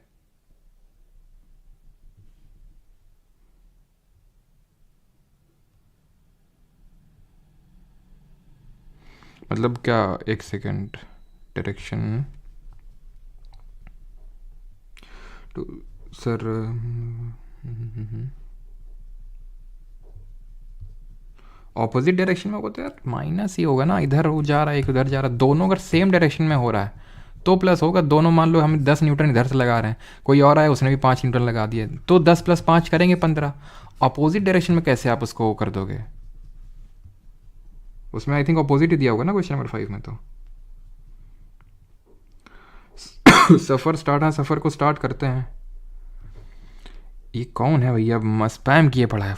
मतलब क्या? एक second, direction to sir opposite direction में होता है यार माइनस ही होगा ना, इधर वो जा रहा है एक उधर जा रहा है, दोनों अगर सेम डायरेक्शन में हो रहा है तो प्लस होगा। दोनों मान लो हम 10 न्यूटन इधर से लगा रहे हैं, कोई और आया उसने भी 5 न्यूटन लगा दिए, तो 10 + 5 करेंगे 15। अपोजिट डायरेक्शन में कैसे आप उसको कर दोगे? उसमें आई थिंक अपोजिट ही दिया होगा ना क्वेश्चन नंबर 5 में तो। सफ़र स्टार्ट, हाँ सफ़र को स्टार्ट करते हैं। ये कौन है भैया? स्पैम किए पड़ा है।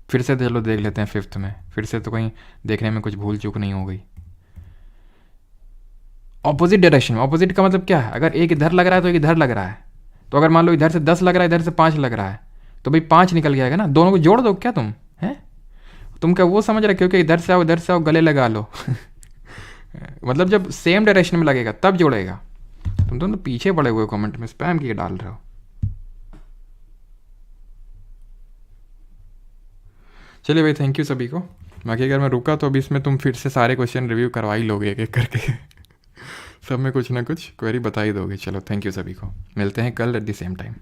फिर से चलो देख लेते हैं 5th में, फिर से तो कहीं देखने में कुछ भूल चूक नहीं हो गई। ऑपोजिट डायरेक्शन में, ऑपोजिट का मतलब क्या है? अगर एक इधर लग रहा है तो एक इधर लग रहा है, तो अगर मान लो इधर से 10 लग रहा है इधर से 5 लग रहा है तो भाई 5 निकल जाएगा ना, दोनों को जोड़ दो क्या तुम हैं? तुम क्या वो समझ रखे हो कि इधर से आओ गले लगा लो मतलब जब सेम डायरेक्शन में लगेगा तब जोड़ेगा। तुम तो पीछे पड़े हुए कमेंट में स्पैम किए डाल रहे हो। चलिए भाई थैंक यू सभी को। बाकी अगर मैं रुका तो अभी इसमें तुम फिर से सारे क्वेश्चन रिव्यू करवा ही लोगे एक एक करके सब में कुछ ना कुछ क्वेरी बता ही दोगे। चलो थैंक यू सभी को, मिलते हैं कल एट द सेम टाइम।